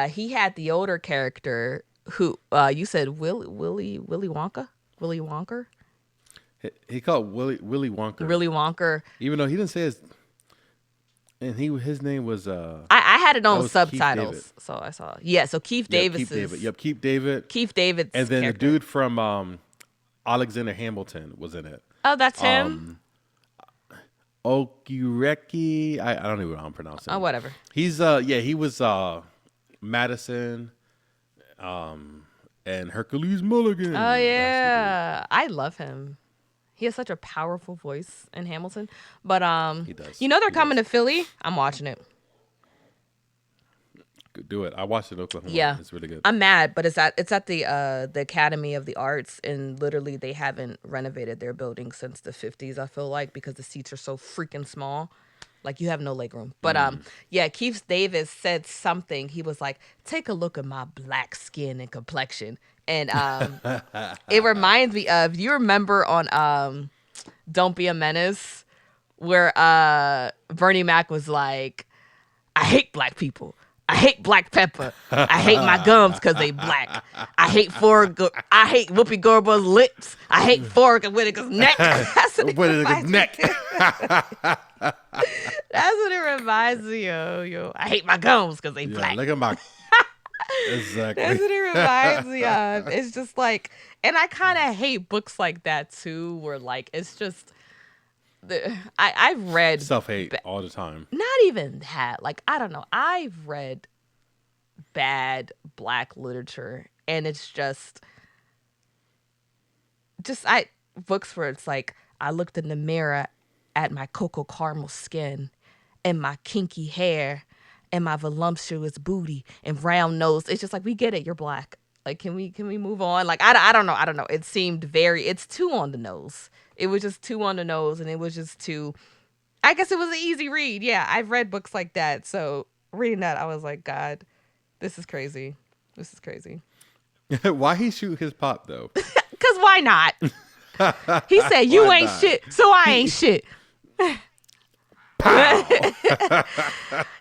he had the older character who you said Willy Wonka. Willy Wonka. He called Willy Wonka. Willy Wonka. Even though he didn't say his, and his name was. I had it on That with was Keith subtitles, David. so I saw. Yeah, so Keith Davis Keith is David. Yep, Keith David. Keith David's And then character. the dude from Alexander Hamilton was in it. Oh, that's him. Okireki. I don't even know how I'm pronouncing. Oh, it. whatever. He's he was Madison, and Hercules Mulligan. Oh That's yeah, I love him. He has such a powerful voice in Hamilton. But He does. you know they're He coming to Philly. I'm watching it. the dude. Do it. I watched it in Oklahoma. Yeah, It's really good. I'm mad, but it's at the Academy of the Arts, and literally they haven't renovated their building since the 50s. I feel like because the seats are so freaking small. Like you have no legroom. But yeah, Keith Davis said something. He was like, "Take a look at my black skin and complexion." And it reminds me of, you remember on Don't Be a Menace, where Bernie Mac was like, "I hate black people. I hate black pepper. I hate my gums because they black. I hate Whoopi Goldberg's lips. I hate Forrest Whitaker's neck." That's what it Whitaker's reminds neck. me. That's what it reminds me of. Yo, I hate my gums because they Yeah, black. look at my. Exactly. That's what it reminds me of. It's just like, and I kind of hate books like that too, where like it's just, I've read Self-hate all the time. not even that. Like I don't know. I've read bad black literature, and it's just books where it's like I looked in the mirror at my cocoa caramel skin and my kinky hair and my voluptuous booty and round nose. It's just like, we get it. You're black. Like, can we move on? Like, I don't know. It seemed it's too on the nose. It was just too on the nose, and it was just too, I guess it was an easy read. Yeah, I've read books like that. So reading that, I was like, God, this is crazy. This is crazy. Why he shoot his pop though? Because why not? He said, "You Why ain't not? shit, so I ain't shit."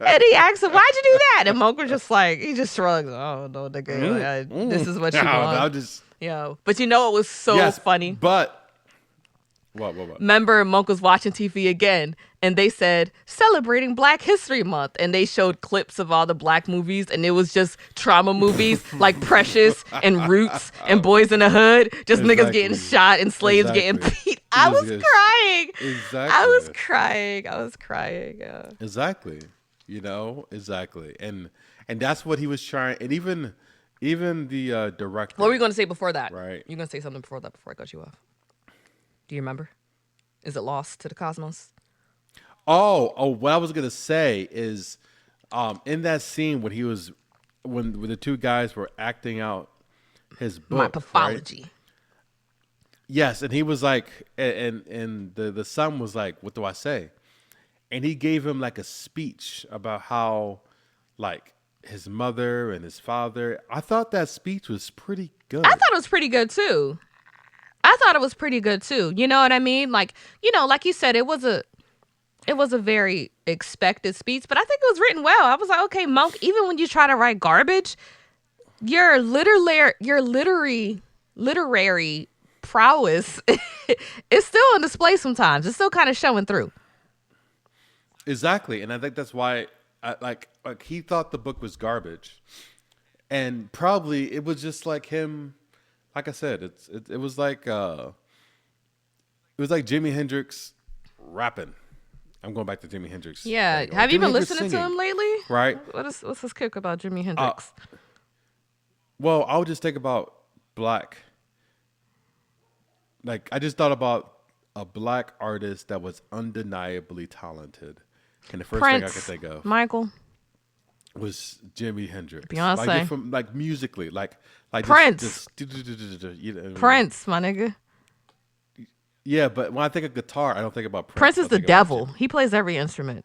And he asked him, "Why'd you do that?" And Monk was just like, he just shrugs. "Oh no, nigga, this is what you want." I'll just. But you know it was so Yes, funny. But what? Remember, Monk was watching TV again, and they said celebrating Black History Month, and they showed clips of all the black movies, and it was just trauma movies like Precious and Roots and Boys in the Hood, just niggas getting Exactly. shot and slaves getting Exactly. beat. I was Yes. crying. Exactly. I was crying. Yeah. Exactly. Exactly. And that's what he was trying. And even the director. What were you going to say before that? Right. You going to say something before that before I cut you off? Do you remember? Is it Lost to the Cosmos? Oh, what I was gonna say is, in that scene when the two guys were acting out his book, My right? pathology. Yes, and he was like, and the son was like, "What do I say?" And he gave him like a speech about how, like, his mother and his father. I thought that speech was pretty good. I thought it was pretty good too. You know what I mean? Like, like you said, it was a very expected speech, but I think it was written well. I was like, okay, Monk, even when you try to write garbage, your literary prowess is still on display sometimes. It's still kind of showing through. Exactly, and I think that's why, like he thought the book was garbage, and probably it was just like him. Like I said, it was like Jimi Hendrix rapping. I'm going back to Jimi Hendrix. Yeah, thing. have you Jimi been Hendrix listening to singing, him lately? right? What's this kick about Jimi Hendrix? Well, I would just think about black. Like I just thought about a black artist that was undeniably talented, and the first thing I could Prince, think of Michael, was Jimi Hendrix. Beyonce. Like from like musically, like Prince. You know what I mean? Prince, my nigga. Yeah, but when I think of guitar, I don't think about Prince Prince. is the devil. He plays every instrument.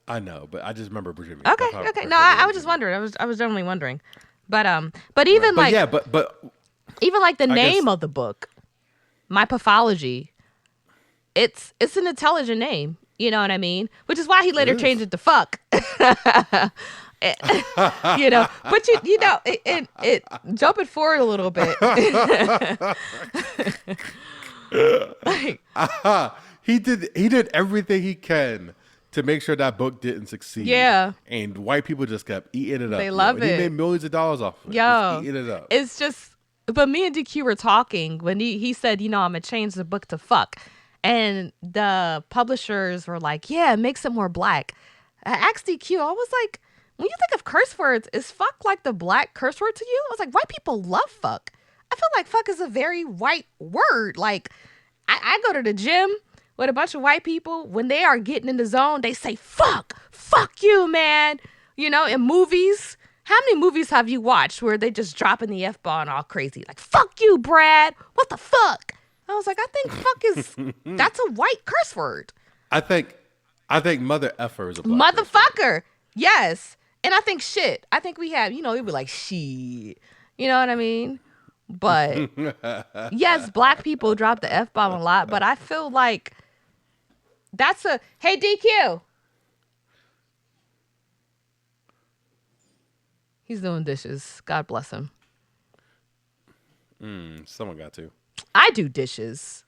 I know, but I just remember Jimmy. Okay. No, I was just wondering. I was generally wondering, but even But like yeah, but even like the I name guess- of the book, My Pathology. It's an intelligent name. You know what I mean? Which is why he later is. changed it to fuck. But it jumping forward a little bit. Like, he did everything he can to make sure that book didn't succeed. Yeah. And white people just kept eating it up. They love And he it. made millions of dollars off of it. Yo, Just eating it up. it's just. But me and DQ were talking when he said, I'm gonna change the book to fuck, and the publishers were like, yeah, it makes it more black. I asked DQ, I was like, when you think of curse words, is fuck like the black curse word to you? I was like, white people love fuck. I feel like fuck is a very white word. Like, I go to the gym with a bunch of white people. When they are getting in the zone, they say, fuck you, man. In movies, how many movies have you watched where they just dropping the F-bomb all crazy? Like, fuck you, Brad. What the fuck? I was like, I think fuck is, that's a white curse word. I think mother effer is a black person. Motherfucker. Yes. And I think shit. I think we have, it'd be like shit. You know what I mean? But yes, black people drop the F-bomb a lot, but I feel like that's hey, DQ. He's doing dishes. God bless him. Someone got to. I do dishes.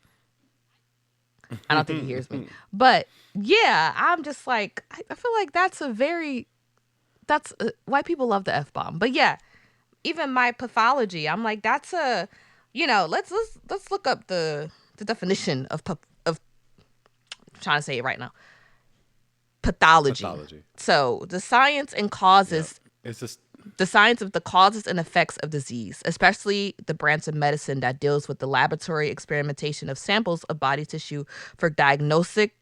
I don't think he hears me. But yeah, I'm just like, I feel like white people love the F-bomb. But yeah, even My Pathology, I'm like, that's let's look up the definition of I'm trying to say it right now. Pathology. So the science and causes. Yeah. It's just The science of the causes and effects of disease, especially the branch of medicine that deals with the laboratory experimentation of samples of body tissue for diagnostic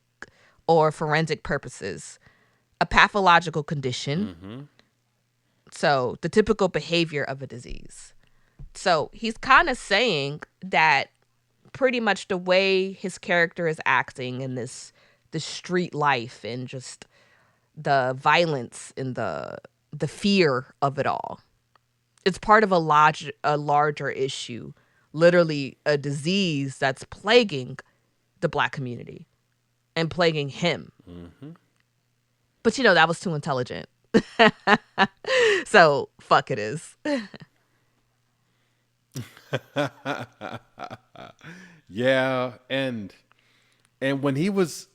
or forensic purposes. A pathological condition. mm-hmm. So the typical behavior of a disease. So he's kind of saying that pretty much the way his character is acting in this street life and just the violence and the fear of it all. It's part of a larger issue, literally a disease that's plaguing the black community and plaguing him. Mm-hmm. But that was too intelligent. So fuck it is. Yeah, and when he was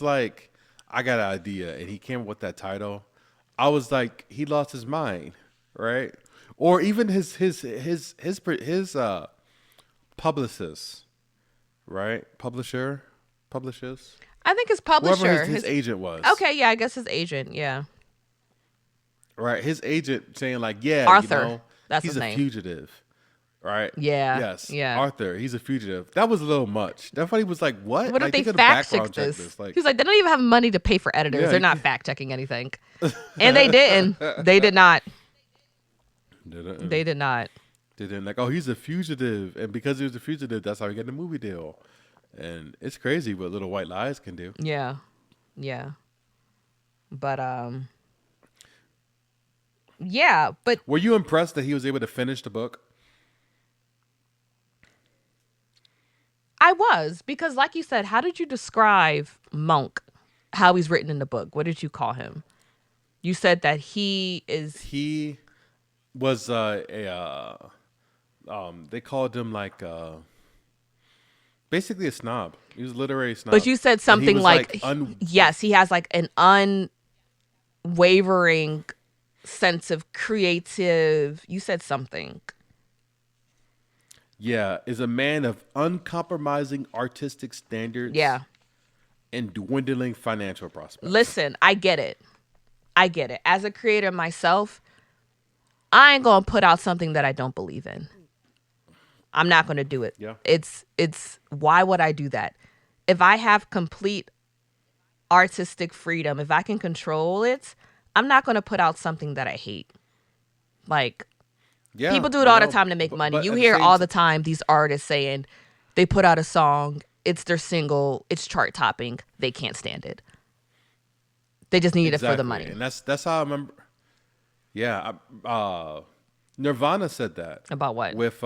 like, I got an idea, and he came up with that title, I was like, he lost his mind, right? Or even his publicist, right? Publishers. I think his publisher, Whoever his agent was. Okay, yeah, I guess his agent, yeah. Right, his agent saying like, yeah, Arthur, that's he's his a name. fugitive, right? Yeah, Yes. yeah. Arthur, he's a fugitive. That was a little much. That funny was like, what? What like, if they could've fact background check checked this? Like, He was like, they don't even have money to pay for editors. Yeah, They're not fact checking anything. And they didn't. They did not. They did not. They didn't like, oh, he's a fugitive, and because he was a fugitive, that's how he got the movie deal. And it's crazy what little white lies can do. Yeah. Yeah. But Yeah, but Were you impressed that he was able to finish the book? I was, because like you said, how did you describe Monk? How he's written in the book? What did you call him? You said that he is. He was they called him like basically a snob. He was a literary snob. But you said And he something was, like, un- yes, he has like an unwavering sense of creative. You said something. yeah, is a man of uncompromising artistic standards. Yeah. And dwindling financial prospects. Listen, I get it. I get it. As a creator myself, I ain't gonna put out something that I don't believe in. I'm not gonna do it. Yeah. It's why would I do that? If I have complete artistic freedom, if I can control it, I'm not gonna put out something that I hate. Like, Yeah, people do it all the time to make money. You but at hear same all the time these artists saying they put out a song, it's their single, it's chart topping, they can't stand it. They just need it for the money. And that's how I remember. Yeah, Nirvana said that About what? with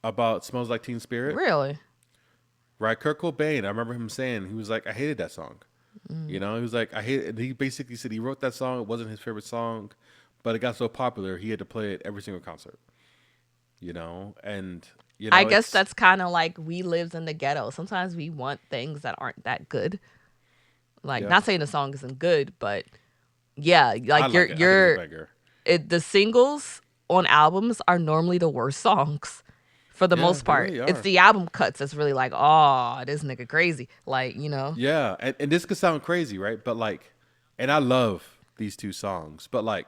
about "Smells Like Teen Spirit." Really? Right, Kurt Cobain. I remember him saying he was like, "I hated that song." You know, he was like, "I hate." He basically said he wrote that song. It wasn't his favorite song, but it got so popular he had to play it every single concert. You know, and you know, I guess it's- that's kind of like we lived in the ghetto. Sometimes we want things that aren't that good. Like, Yeah. not saying the song isn't good, but yeah, I like like it. I think it's you're bigger. the singles on albums are normally the worst songs for the Yeah, most they part. really It's are. the album cuts that's really like, oh, this nigga crazy. Like, you know. Yeah, and this could sound crazy, right? But like, and I love these two songs, but like,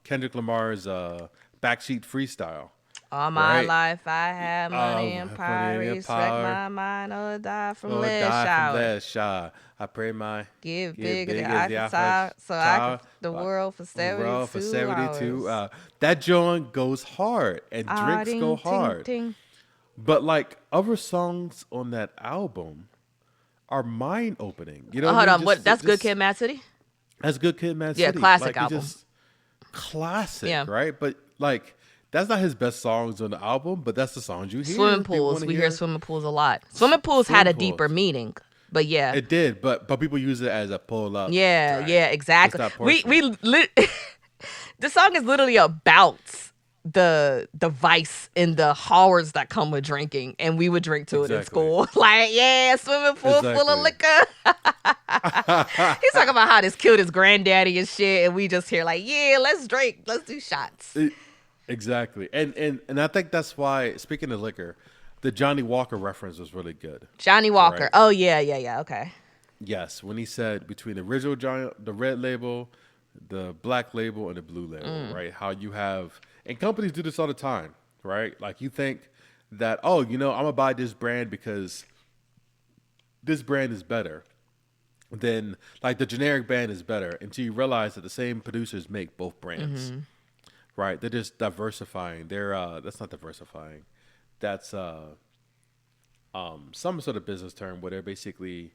Kendrick Lamar's "Backseat Freestyle." All my Right. life I had money and money power. and Respect power. my mind or die from Or lead die shower. from that shot. I pray my Give Get big as big the as Eiffel the Eiffel Tower, so I Tower. could the world for the 72 world for 72. hours. That joint goes hard, and Ah, drinks ding, go ting, hard. ting. But like other songs on that album are mind opening. You know, Hold what I on, mean? what? That's Good just- Kid, Mad City. That's Good Kid, Mad Yeah, City. classic Like, it album. just classic, Yeah. right? But like, that's not his best songs on the album, but that's the songs you hear. Swimming People pools. wanna We hear swimming pools a lot. Swimming pools had a Swimming deeper pools. meaning, but yeah, It did, but people use it as a pull up. yeah, track. yeah, exactly. Just that We portion. the song is literally about the vice and the horrors that come with drinking, and we would drink to it in Exactly. school. Like, yeah, swimming pool full of Exactly. liquor. He's talking about how this killed his granddaddy and shit, and we just hear like, yeah, let's drink, let's do shots. Exactly, and I think that's why. Speaking of liquor, the Johnny Walker reference was really good. Johnny Walker. Right. Oh yeah. Okay. Yes, when he said between the original Johnny, the red label, the black label, and the blue label, right? How you have, and companies do this all the time, right? Like you think that, oh, you know, I'm gonna buy this brand because this brand is better than like the generic brand is better until you realize that the same producers make both brands. Right, they're just diversifying. They're that's not diversifying. That's some sort of business term where they're basically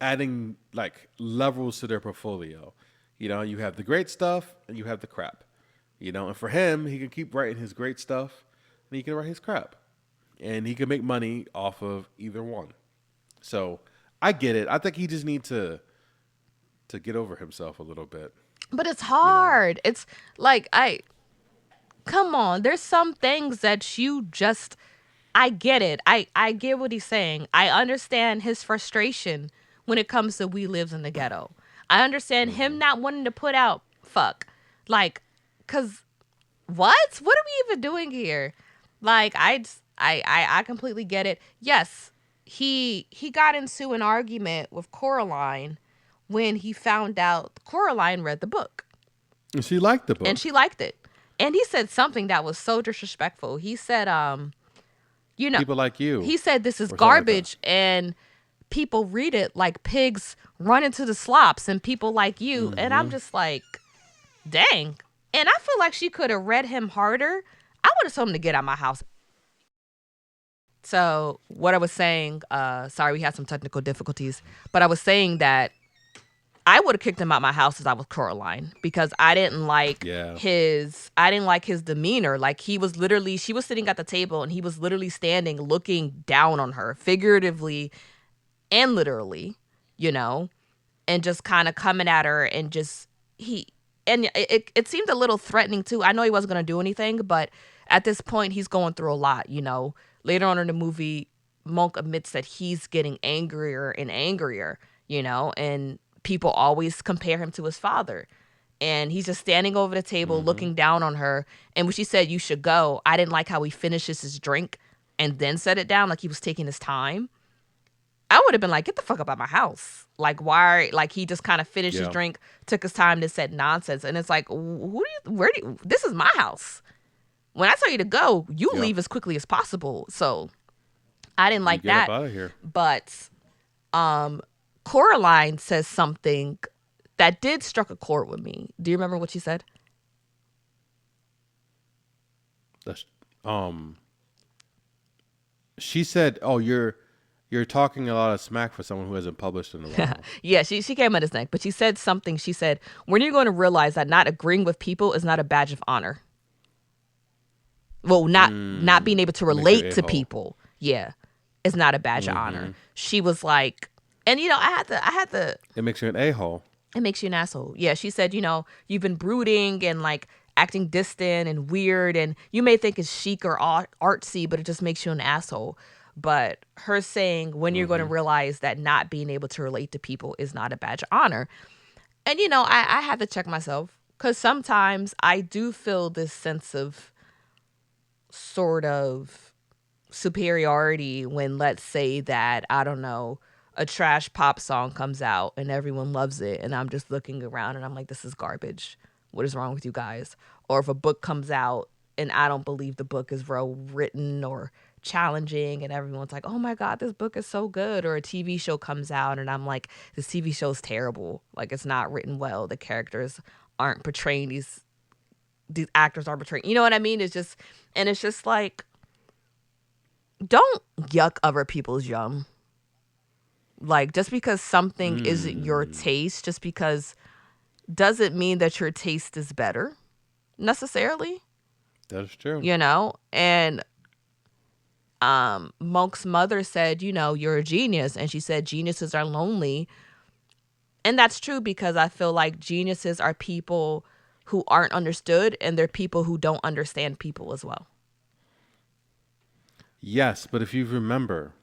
adding like levels to their portfolio. You know, you have the great stuff and you have the crap. You know, and for him, he can keep writing his great stuff and he can write his crap, and he can make money off of either one. So I get it. I think he just needs to get over himself a little bit. But it's hard. It's like come on. There's some things that you just I get it. I get what he's saying. I understand his frustration when it comes to We Lives in the Ghetto. I understand him not wanting to put out fuck. Like, cause what? What are we even doing here? Like, I completely get it. Yes, he got into an argument with Coraline when he found out Coraline read the book. And she liked the book. And she liked it. And he said something that was so disrespectful. He said, you know, People like you. he said this is Or something like that. garbage and people read it like pigs run into the slops and people like you. And I'm just like, dang. And I feel like she could have read him harder. I would have told him to get out of my house. So what I was saying, sorry, we had some technical difficulties, but I was saying that I would have kicked him out my house if I was Coraline, because I didn't like Yeah. his demeanor. Like, she was sitting at the table and he was literally standing looking down on her, figuratively and literally, you know, and just kind of coming at her, and it seemed a little threatening too. I know he wasn't going to do anything, but at this point he's going through a lot, you know. Later on in the movie, Monk admits that he's getting angrier and angrier, you know, and people always compare him to his father. And he's just standing over the table looking down on her. And when she said, "You should go," I didn't like how he finishes his drink and then set it down like he was taking his time. I would have been like, "Get the fuck up out my house." Like, why? Like, he just kind of finished his drink, took his time to said nonsense. And it's like, this is my house. When I tell you to go, you leave as quickly as possible. So I didn't like that. Get up out of here. But Coraline says something that did struck a chord with me. Do you remember what she said? That's, she said, "Oh, you're talking a lot of smack for someone who hasn't published in a while." Yeah, she came at his neck, but she said something. She said, "When you're going to realize that not agreeing with people is not a badge of honor." Well, not being able to relate to people, is not a badge of honor. She was like, and you know, I had the. It makes you an a-hole. It makes you an asshole. Yeah, she said, you know, you've been brooding and like acting distant and weird, and you may think it's chic or artsy, but it just makes you an asshole. But her saying, when you're going to realize that not being able to relate to people is not a badge of honor. And, you know, I had to check myself, because sometimes I do feel this sense of sort of superiority when, let's say that, I don't know, a trash pop song comes out and everyone loves it, and I'm just looking around and I'm like, this is garbage. What is wrong with you guys? Or if a book comes out and I don't believe the book is well written or challenging, and everyone's like, oh my God, this book is so good. Or a TV show comes out and I'm like, this TV show is terrible. Like, it's not written well. The characters aren't portraying these actors aren't portraying. You know what I mean? It's just like, don't yuck other people's yum. Like, just because something isn't your taste, just because doesn't mean that your taste is better necessarily. That's true. You know? And Monk's mother said, you know, you're a genius. And she said geniuses are lonely. And that's true, because I feel like geniuses are people who aren't understood, and they're people who don't understand people as well. Yes, but if you remember,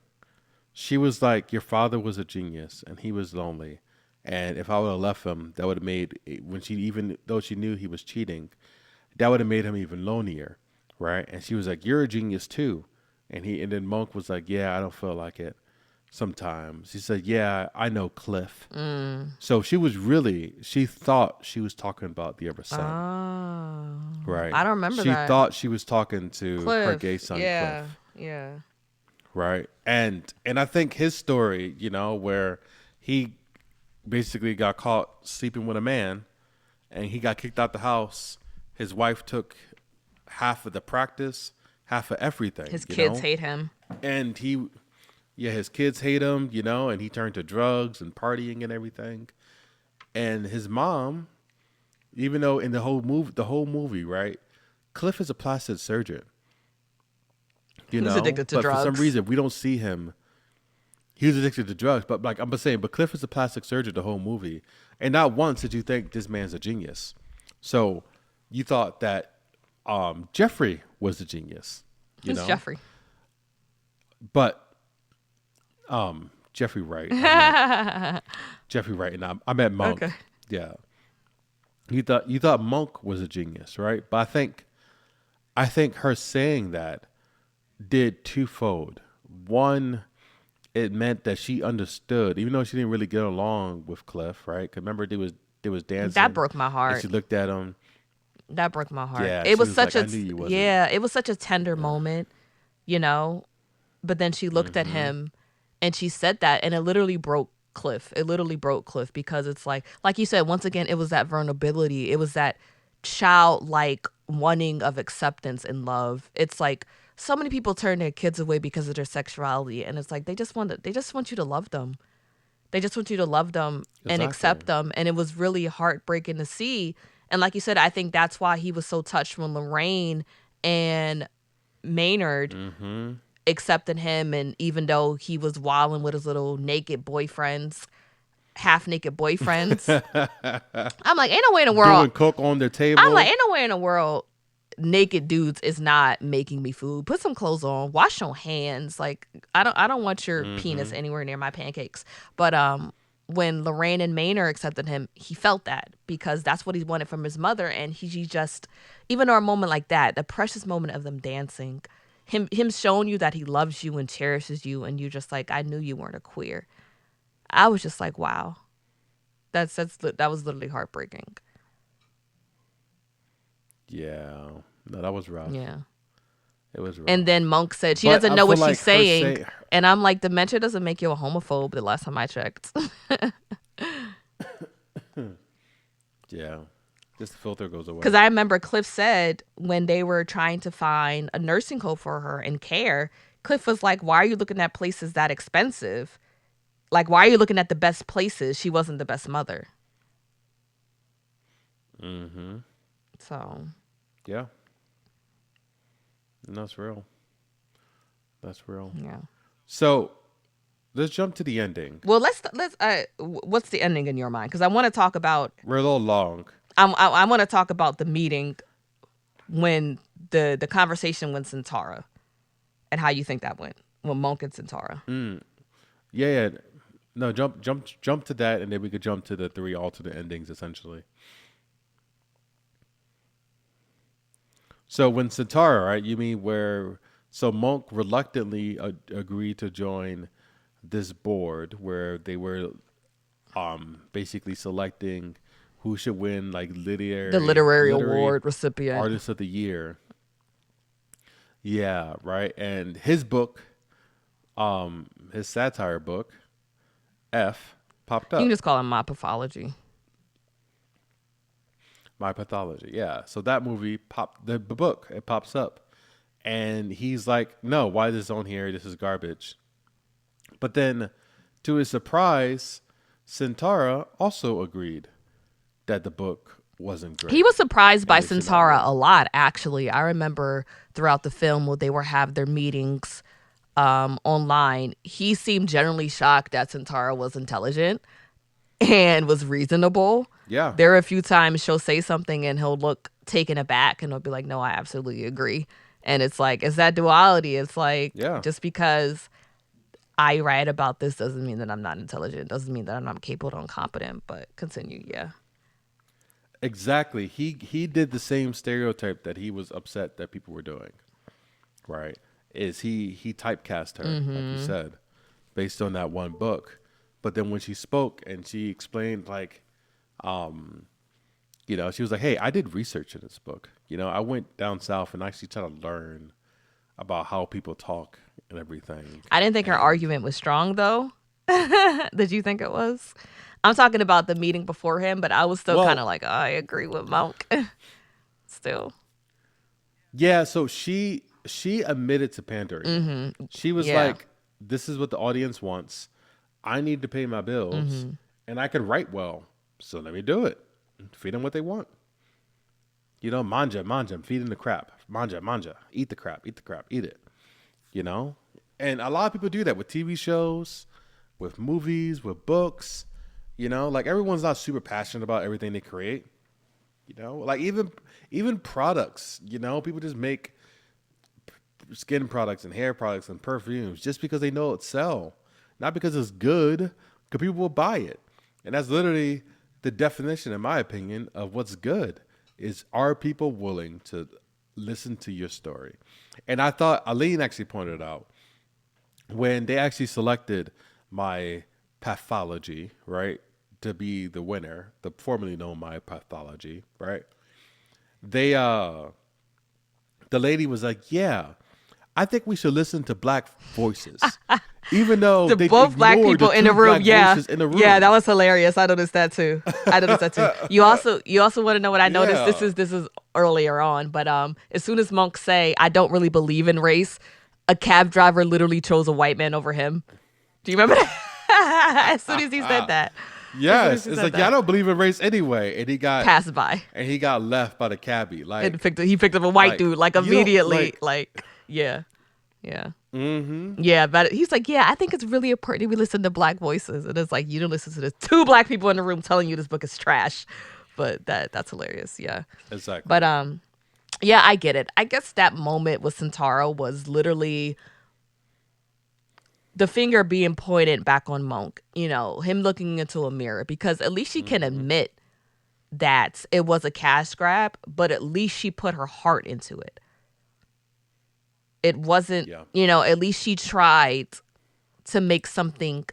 she was like, your father was a genius and he was lonely. And if I would have left him, that would have made, even though she knew he was cheating, that would have made him even lonelier, right? And she was like, you're a genius too. And then Monk was like, yeah, I don't feel like it sometimes. He said, yeah, I know Cliff. So she thought she was talking about the other son. Oh. Right. I don't remember she that. She thought she was talking to Cliff. her gay son, Cliff. Yeah. Right. And I think his story, you know, where he basically got caught sleeping with a man and he got kicked out the house. His wife took half of the practice, half of everything. His kids hate him. And his kids hate him, you know, and he turned to drugs and partying and everything. And his mom, even though in the whole movie, right, Cliff is a plastic surgeon. You know, addicted to drugs. For some reason, we don't see him. He was addicted to drugs, but like I'm saying, but Cliff is a plastic surgeon the whole movie, and not once did you think this man's a genius. So you thought that Jeffrey was a genius. Who's Jeffrey? But Jeffrey Wright. Jeffrey Wright, and I met Monk. Okay. Yeah. You thought Monk was a genius, right? But I think her saying that did twofold. One, it meant that she understood, even though she didn't really get along with Cliff, right? Because remember, there was dancing. That broke my heart. And she looked at him. That broke my heart. Yeah, it was such like, it was such a tender moment, you know. But then she looked at him, and she said that, and it literally broke Cliff. It literally broke Cliff, because it's like you said, once again, it was that vulnerability. It was that childlike wanting of acceptance and love. It's like, so many people turn their kids away because of their sexuality, and it's like they just want you to love them. They just want you to love them and accept Exactly. them. And it was really heartbreaking to see. And like you said, I think that's why he was so touched when Lorraine and Maynard Mm-hmm. accepted him. And even though he was wilding with his little naked boyfriends, half naked boyfriends, I'm like, ain't no way in the Doing world. coke on their table. I'm like, ain't no way in the world naked dudes is not making me food. Put some clothes on. Wash your hands. Like, I don't want your penis anywhere near my pancakes. But when Lorraine and Maynard accepted him, he felt that because that's what he wanted from his mother. And he just, even on a moment like that, the precious moment of them dancing, him showing you that he loves you and cherishes you, and you just like, I knew you weren't a queer. I was just like, wow, that was literally heartbreaking. Yeah. No, that was rough. Yeah. It was rough. And then Monk said she But doesn't I know what feel she's like her saying. say- And I'm like, dementia doesn't make you a homophobe the last time I checked. Yeah. Just the filter goes away. Because I remember Cliff said when they were trying to find a nursing home for her and care, Cliff was like, why are you looking at places that expensive? Like, why are you looking at the best places? She wasn't the best mother. Mm-hmm. So, Yeah. And that's real. That's real. yeah. So let's jump to the ending. Well, let's what's the ending in your mind? Because I want to talk about We're a little long. I want to talk about the meeting when the conversation with Centaura and how you think that went with Monk and Centaura. Yeah. No, jump to that, and then we could jump to the 3 alternate endings, essentially. So when Centaura, right? You mean where? So Monk reluctantly agreed to join this board where they were, basically selecting who should win like The literary award recipient. artist of the year. Yeah, right. And his book, his satire book, F, popped You up. can just call him my pathology. My Pathology. Yeah. So that movie popped the book. It pops up, and he's like, "No, why is this on here? This is garbage." But then, to his surprise, Centaura also agreed that the book wasn't great. He was surprised by they should not Centaura win. a lot, actually. I remember throughout the film when they were have their meetings online, he seemed generally shocked that Centaura was intelligent and was reasonable. Yeah. There are a few times she'll say something and he'll look taken aback and he'll be like, no, I absolutely agree. And it's like, it's that duality. It's like, Yeah. just because I write about this doesn't mean that I'm not intelligent. Doesn't mean that I'm not capable or incompetent. But continue, yeah. Exactly. He did the same stereotype that he was upset that people were doing. Right. Is he typecast her, like you said, based on that one book. But then when she spoke and she explained like, she was like, "Hey, I did research in this book. I went down south and actually tried to learn about how people talk and everything." I didn't think her argument was strong, though. Did you think it was? I'm talking about the meeting before him, but I was still Well- kind of like, oh, I agree with Monk. Still. Yeah, so she admitted to pandering. She was Yeah. like, "This is what the audience wants. I need to pay my bills, and I can write well, so let me do it. Feed them what they want. Manja, I'm feeding the crap. Manja, eat the crap, eat it. And a lot of people do that with TV shows, with movies, with books. Like everyone's not super passionate about everything they create. Like even products. People just make skin products and hair products and perfumes just because they know it sell, not because it's good, because people will buy it. And that's literally the definition, in my opinion, of what's good is, are people willing to listen to your story? And I thought Aline actually pointed out when they actually selected My Pathology, right, to be the winner, the formerly known My Pathology, right? They the lady was like, "Yeah, I think we should listen to black voices," even though The they both black ignored people the in two the room. black Yeah. voices in the room. Yeah, that was hilarious. I noticed that too. You also want to know what I noticed? Yeah. This is earlier on, but as soon as Monk say, I don't really believe in race, a cab driver literally chose a white man over him. Do you remember that? as soon as he said that. Yes, he it's said like that. yeah, I don't believe in race anyway, and he got Passed by. left by the cabbie. Like He picked up a white like, dude like you don't, immediately. like- Yeah. Yeah, but he's like, yeah, I think it's really important we listen to black voices. And it's like, you don't listen to this. 2 black people in the room telling you this book is trash. But that's hilarious. Yeah. exactly. But yeah, I get it. I guess that moment with Sentaro was literally the finger being pointed back on Monk, you know, him looking into a mirror, because at least she can admit that it was a cash grab, but at least she put her heart into it. It wasn't, you know, at least she tried to make something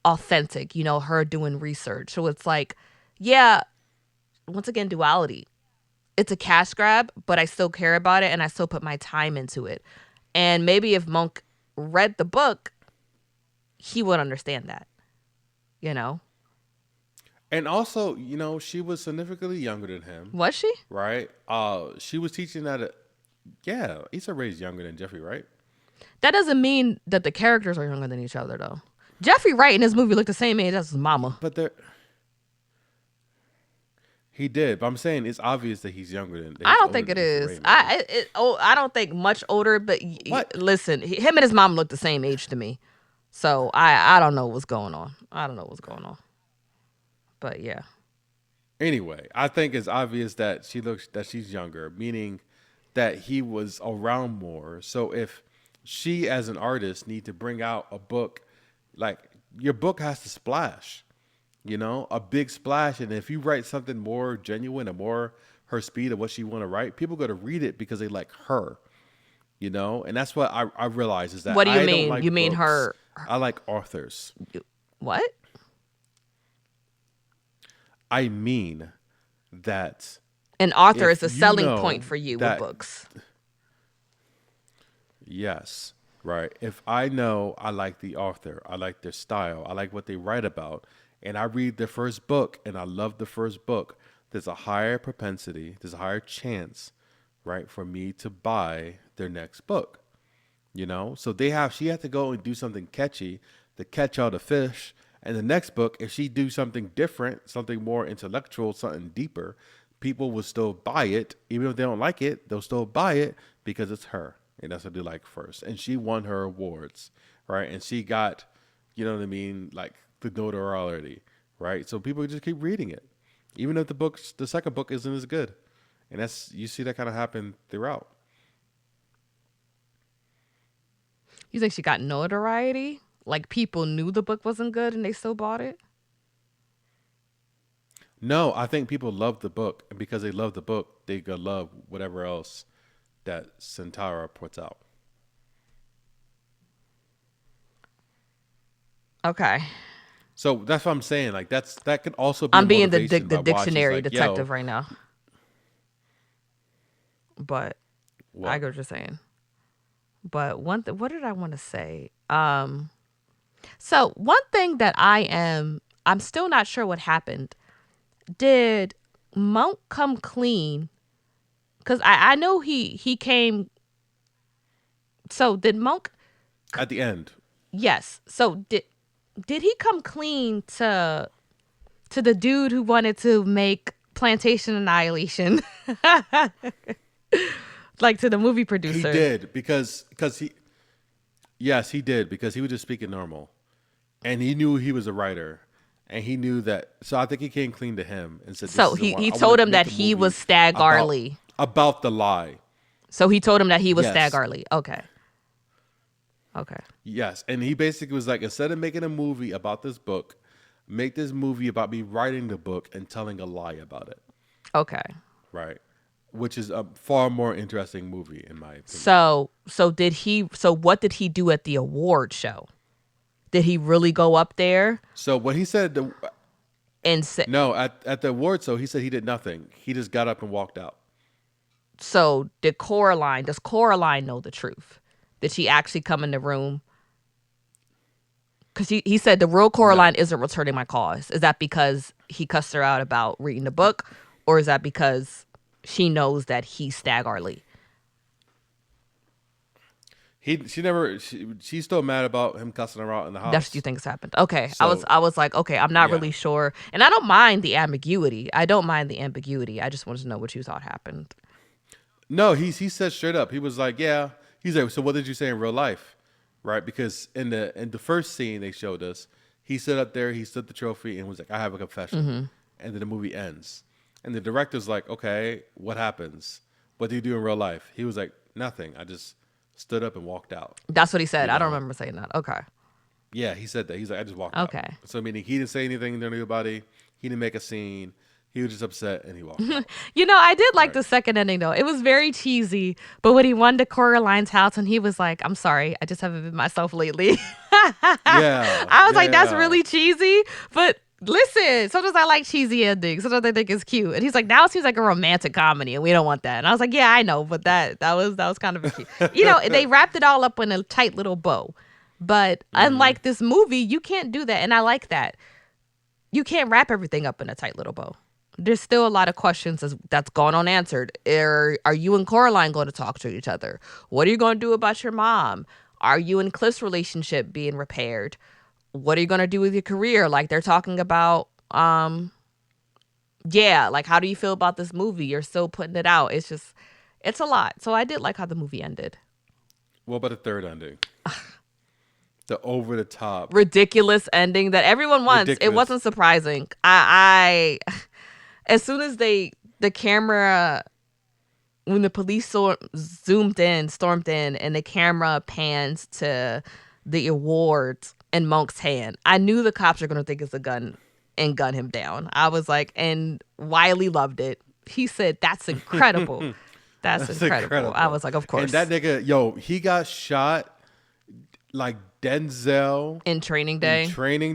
authentic, you know, her doing research. So it's like, yeah, once again, duality. It's a cash grab, but I still care about it and I still put my time into it. And maybe if Monk read the book, he would understand that, you know? And also, you know, she was significantly younger than him. Was she? Right? She was teaching yeah, Issa Rae's younger than Jeffrey Wright. That doesn't mean that the characters are younger than each other, though. Jeffrey Wright in this movie looked the same age as his mama. But he did. But I'm saying it's obvious that he's younger than. I don't think it is. I don't think much older. But listen, him and his mom look the same age to me. So I don't know what's going on. But yeah. Anyway, I think it's obvious that she's younger, meaning that he was around more. So if she, as an artist, need to bring out a book, like your book has to splash, you know, a big splash. And if you write something more genuine and more her speed of what she want to write, people go to read it because they like her, you know. And that's what I realize is that. What do you I mean? Don't like you mean books. her? I like authors. What? I mean that. An author if is a you selling know point for you that- with books. Yes, right. If I know I like the author, I like their style, I like what they write about, and I read their first book and I love the first book, there's a higher propensity, there's a higher chance, right, for me to buy their next book. You know? So she had to go and do something catchy to catch all the fish. And the next book, if she do something different, something more intellectual, something deeper, people will still buy it. Even if they don't like it, they'll still buy it because it's her. And that's what they like first. And she won her awards, right? And she got, you know what I mean, like the notoriety, right? So people just keep reading it. Even if the second book isn't as good. And you see that kind of happen throughout. You think she got notoriety? Like people knew the book wasn't good and they still bought it? No, I think people love the book, and because they love the book, they go love whatever else that Sentaro puts out. Okay. So that's what I'm saying. Like that could also be. I'm a being the motivation by watching. dictionary Like, detective right now. But what? I get what you're saying. But what did I want to say? So one thing that I'm still not sure what happened. Did Monk come clean? Because I know he came. So did Monk? At the end. Yes. So did he come clean to the dude who wanted to make Plantation Annihilation? Like to the movie producer. He did because he. Yes, he did because he was just speaking normal, and he knew he was a writer, and he knew that. So I think he came clean to him and said. So he told him that he was Stag Garley. About the lie. So he told him that he was Yes. Stag Garley. Okay. Yes, and he basically was like, instead of making a movie about this book, make this movie about me writing the book and telling a lie about it. Okay. Right. Which is a far more interesting movie, in my opinion. So what did he do at the award show? Did he really go up there So what he said, and say, no, at the award show, he said he did nothing. He just got up and walked out. so does Coraline know the truth? Did she actually come in the room? Because he said the real Coraline isn't returning my calls. Is that because he cussed her out about reading the book? Or is that because she knows that he's Stag Garley? She's still mad about him cussing her out in the house. That's what you think has happened. Okay. So, I was like, okay, I'm not yeah. really sure. And I don't mind the ambiguity. I just wanted to know what you thought happened. No, he said straight up. He was like, yeah. He's like, so what did you say in real life, right? Because in the first scene they showed us, he stood up there, he stood the trophy, and was like, I have a confession. And then the movie ends, and the director's like, okay, what happens? What do you do in real life? He was like, nothing. I just stood up and walked out. That's what he said. You I don't know? remember saying that. Okay. Yeah, he said that. He's like, I just walked out. Okay. So meaning he didn't say anything to anybody. He didn't make a scene. He was just upset and he walked out. You know, I did like the second ending though. It was very cheesy. But when he went to Coraline's house and he was like, I'm sorry, I just haven't been myself lately. Yeah. I was like, that's yeah. really cheesy. But listen, sometimes I like cheesy endings. Sometimes I think it's cute. And he's like, now it seems like a romantic comedy and we don't want that. And I was like, yeah, I know. But that was kind of a cute. You know, they wrapped it all up in a tight little bow. But unlike this movie, you can't do that. And I like that. You can't wrap everything up in a tight little bow. There's still a lot of questions that's gone unanswered. Are you and Coraline going to talk to each other? What are you going to do about your mom? Are you and Cliff's relationship being repaired? What are you going to do with your career? Like they're talking about, like how do you feel about this movie? You're still putting it out. It's a lot. So I did like how the movie ended. What about the third ending? The over the top, ridiculous ending that everyone wants. Ridiculous. It wasn't surprising. I as soon as the camera, when the police stormed in and the camera pans to the awards in Monk's hand, I knew the cops are going to think it's a gun and gun him down. I was like, and Wiley loved it. He said, that's incredible. That's incredible. I was like, of course. And that nigga, he got shot like Denzel in Training Day.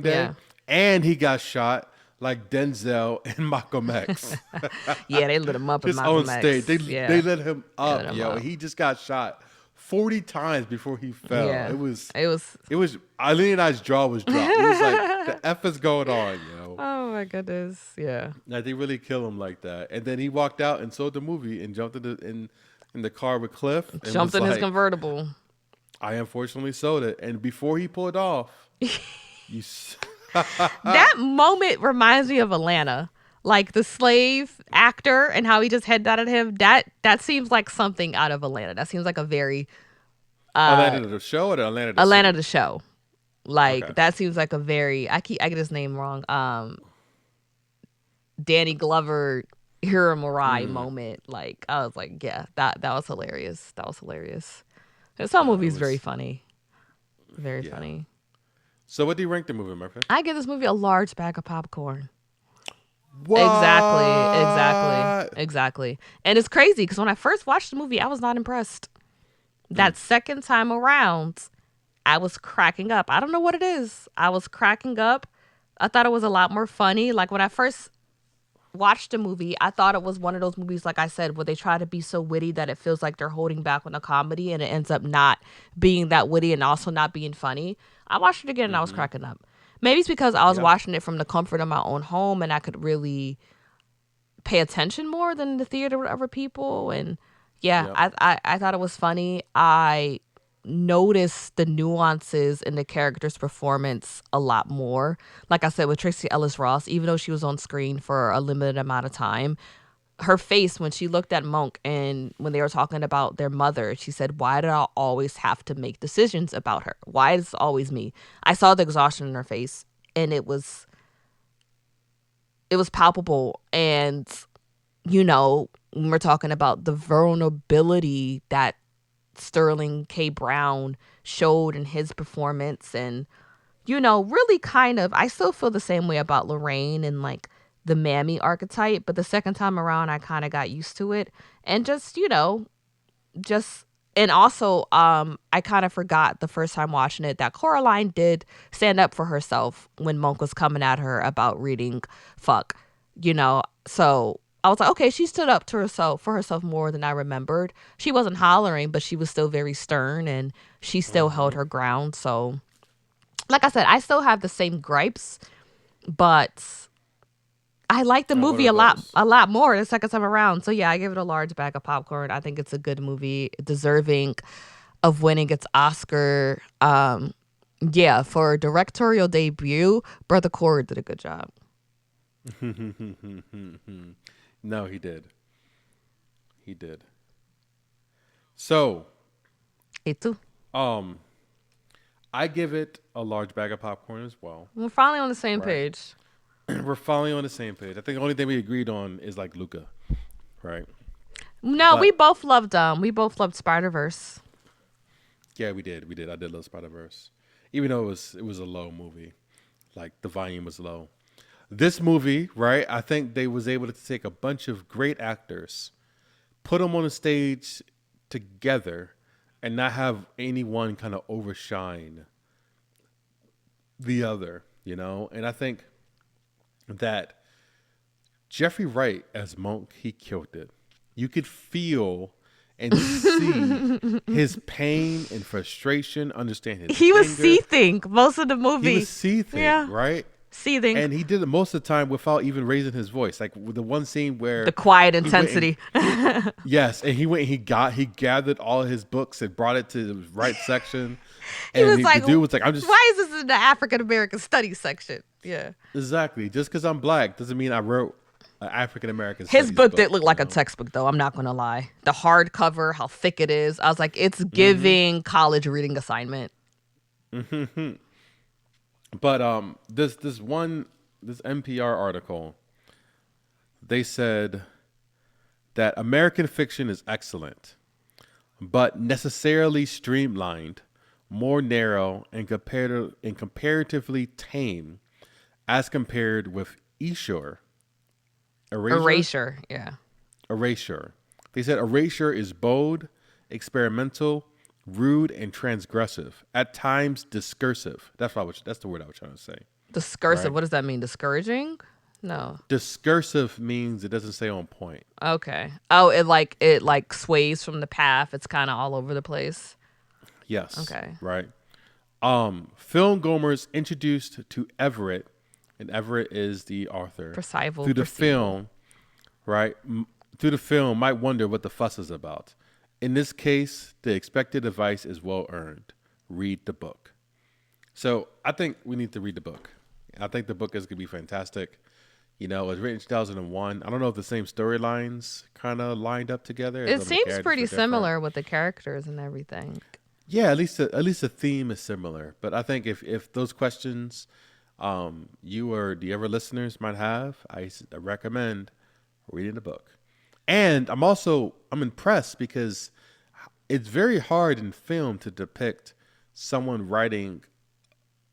Yeah. And he got shot like Denzel in Malcolm X. Yeah, they lit him up in just Malcolm on X. stage. They lit him up, lit him yo. up. He just got shot 40 times before he fell. Yeah. It was Eileen and I's jaw was dropped. It was like, the F is going on, yo. Oh my goodness. Yeah. Like, they really kill him like that. And then he walked out and sold the movie and jumped in the car with Cliff. And jumped in was his like, convertible. I unfortunately sold it. And before he pulled off, that moment reminds me of Atlanta. Like the slave actor and how he just head out at him. That seems like something out of Atlanta. That seems like a very Atlanta the show or the Atlanta the Atlanta city? the show. Like Okay. that seems like a very I get his name wrong. Danny Glover, Hiro Murai moment. Like I was like, yeah, that was hilarious. That was hilarious. This whole movie's very funny. Very funny. So what do you rank the movie, Murphy? I give this movie a large bag of popcorn. What? Exactly. And it's crazy because when I first watched the movie, I was not impressed. That second time around, I was cracking up. I don't know what it is. I was cracking up. I thought it was a lot more funny. Like when I first watched the movie, I thought it was one of those movies, like I said, where they try to be so witty that it feels like they're holding back on the comedy and it ends up not being that witty and also not being funny. I watched it again and I was cracking up. Maybe it's because I was watching it from the comfort of my own home and I could really pay attention more than the theater with other people. And I thought it was funny. I noticed the nuances in the character's performance a lot more. Like I said, with Tracee Ellis Ross, even though she was on screen for a limited amount of time, her face when she looked at Monk and when they were talking about their mother, she said, why did I always have to make decisions about her? Why is it always me? I saw the exhaustion in her face and it was palpable. And, when we're talking about the vulnerability that Sterling K. Brown showed in his performance and, really kind of, I still feel the same way about Lorraine and like the mammy archetype, but the second time around, I kind of got used to it and and also, I kind of forgot the first time watching it that Coraline did stand up for herself when Monk was coming at her about reading fuck, so I was like, okay, she stood up to herself more than I remembered. She wasn't hollering, but she was still very stern and she still held her ground. So, like I said, I still have the same gripes, but I like the movie a lot more the second time around. So yeah, I give it a large bag of popcorn. I think it's a good movie, deserving of winning its Oscar. Yeah, for directorial debut, Brother Corey did a good job. No, he did. He did. So, It too. I give it a large bag of popcorn as well. We're finally on the same Right. page. We're finally on the same page. I think the only thing we agreed on is like Luca, right? No, But- we both loved Spider-Verse. Yeah, we did. I did love Spider-Verse, even though it was a low movie, like the volume was low. This movie, right? I think they was able to take a bunch of great actors, put them on a stage together, and not have anyone kind of overshine the other, you know. And I think that Jeffrey Wright as Monk, he killed it. You could feel and see his pain and frustration, understand his He was anger. seething most of the movie. He was seething, Yeah. right? Seething. And he did it most of the time without even raising his voice. Like with the one scene where The quiet he went intensity. yes, and he gathered all his books and brought it to the right section. He And was like, the dude was like, I'm just why is this in the African American studies section? Yeah. exactly just because I'm black doesn't mean I wrote an African American. His book did look like a textbook, though. I'm not going to lie. The hardcover, how thick it is. I was like, it's giving college reading assignment. But this NPR article, they said that American fiction is excellent, but necessarily streamlined, more narrow, and comparatively tame, as compared with Erasure. Yeah. Erasure. They said Erasure is bold, experimental, rude, and transgressive. At times, discursive. That's the word I was trying to say. Discursive. Right. What does that mean? Discouraging? No. Discursive means it doesn't stay on point. Okay. Oh, it like sways from the path. It's kind of all over the place. Yes. Okay. Right. Film goers introduced to Everett, and Everett is the author. Percival. Through the film, right? Through the film, might wonder what the fuss is about. In this case, the expected advice is well earned. Read the book. So I think we need to read the book. I think the book is going to be fantastic. You know, it was written in 2001. I don't know if the same storylines kind of lined up together. It seems pretty similar with the characters and everything. Yeah, at least the theme is similar. But I think if those questions you or the other listeners might have, I recommend reading the book. And I'm impressed because it's very hard in film to depict someone writing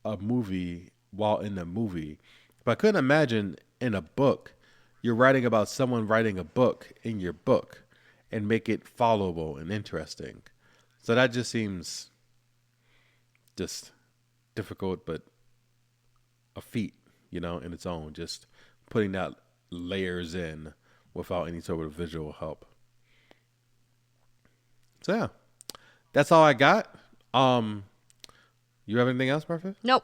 a movie while in the movie. But I couldn't imagine in a book, you're writing about someone writing a book in your book and make it followable and interesting. So that just seems just difficult, but a feat, you know, in its own, just putting that layers in without any sort of visual help. So yeah, that's all I got. You have anything else, Perfect? Nope.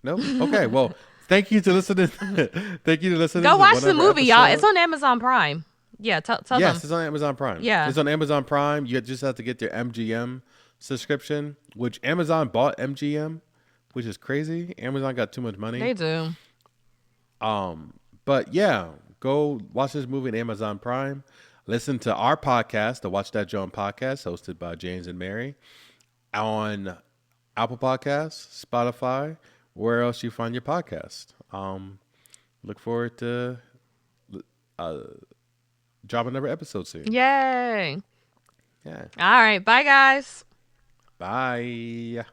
No? Okay, well, thank you to listening. Thank you to listening. Go to watch the whatever movie, y'all. episode. It's on Amazon Prime. Yeah, tell Yes, them. it's on Amazon Prime. Yeah. It's on Amazon Prime. You just have to get their MGM subscription, which Amazon bought MGM, which is crazy. Amazon got too much money. They do. But yeah, go watch this movie on Amazon Prime. Listen to our podcast, the Watch That Joan podcast, hosted by James and Mary, on Apple Podcasts, Spotify, where else you find your podcast. Look forward to dropping another episode soon. Yay. Yeah. All right. Bye, guys. Bye.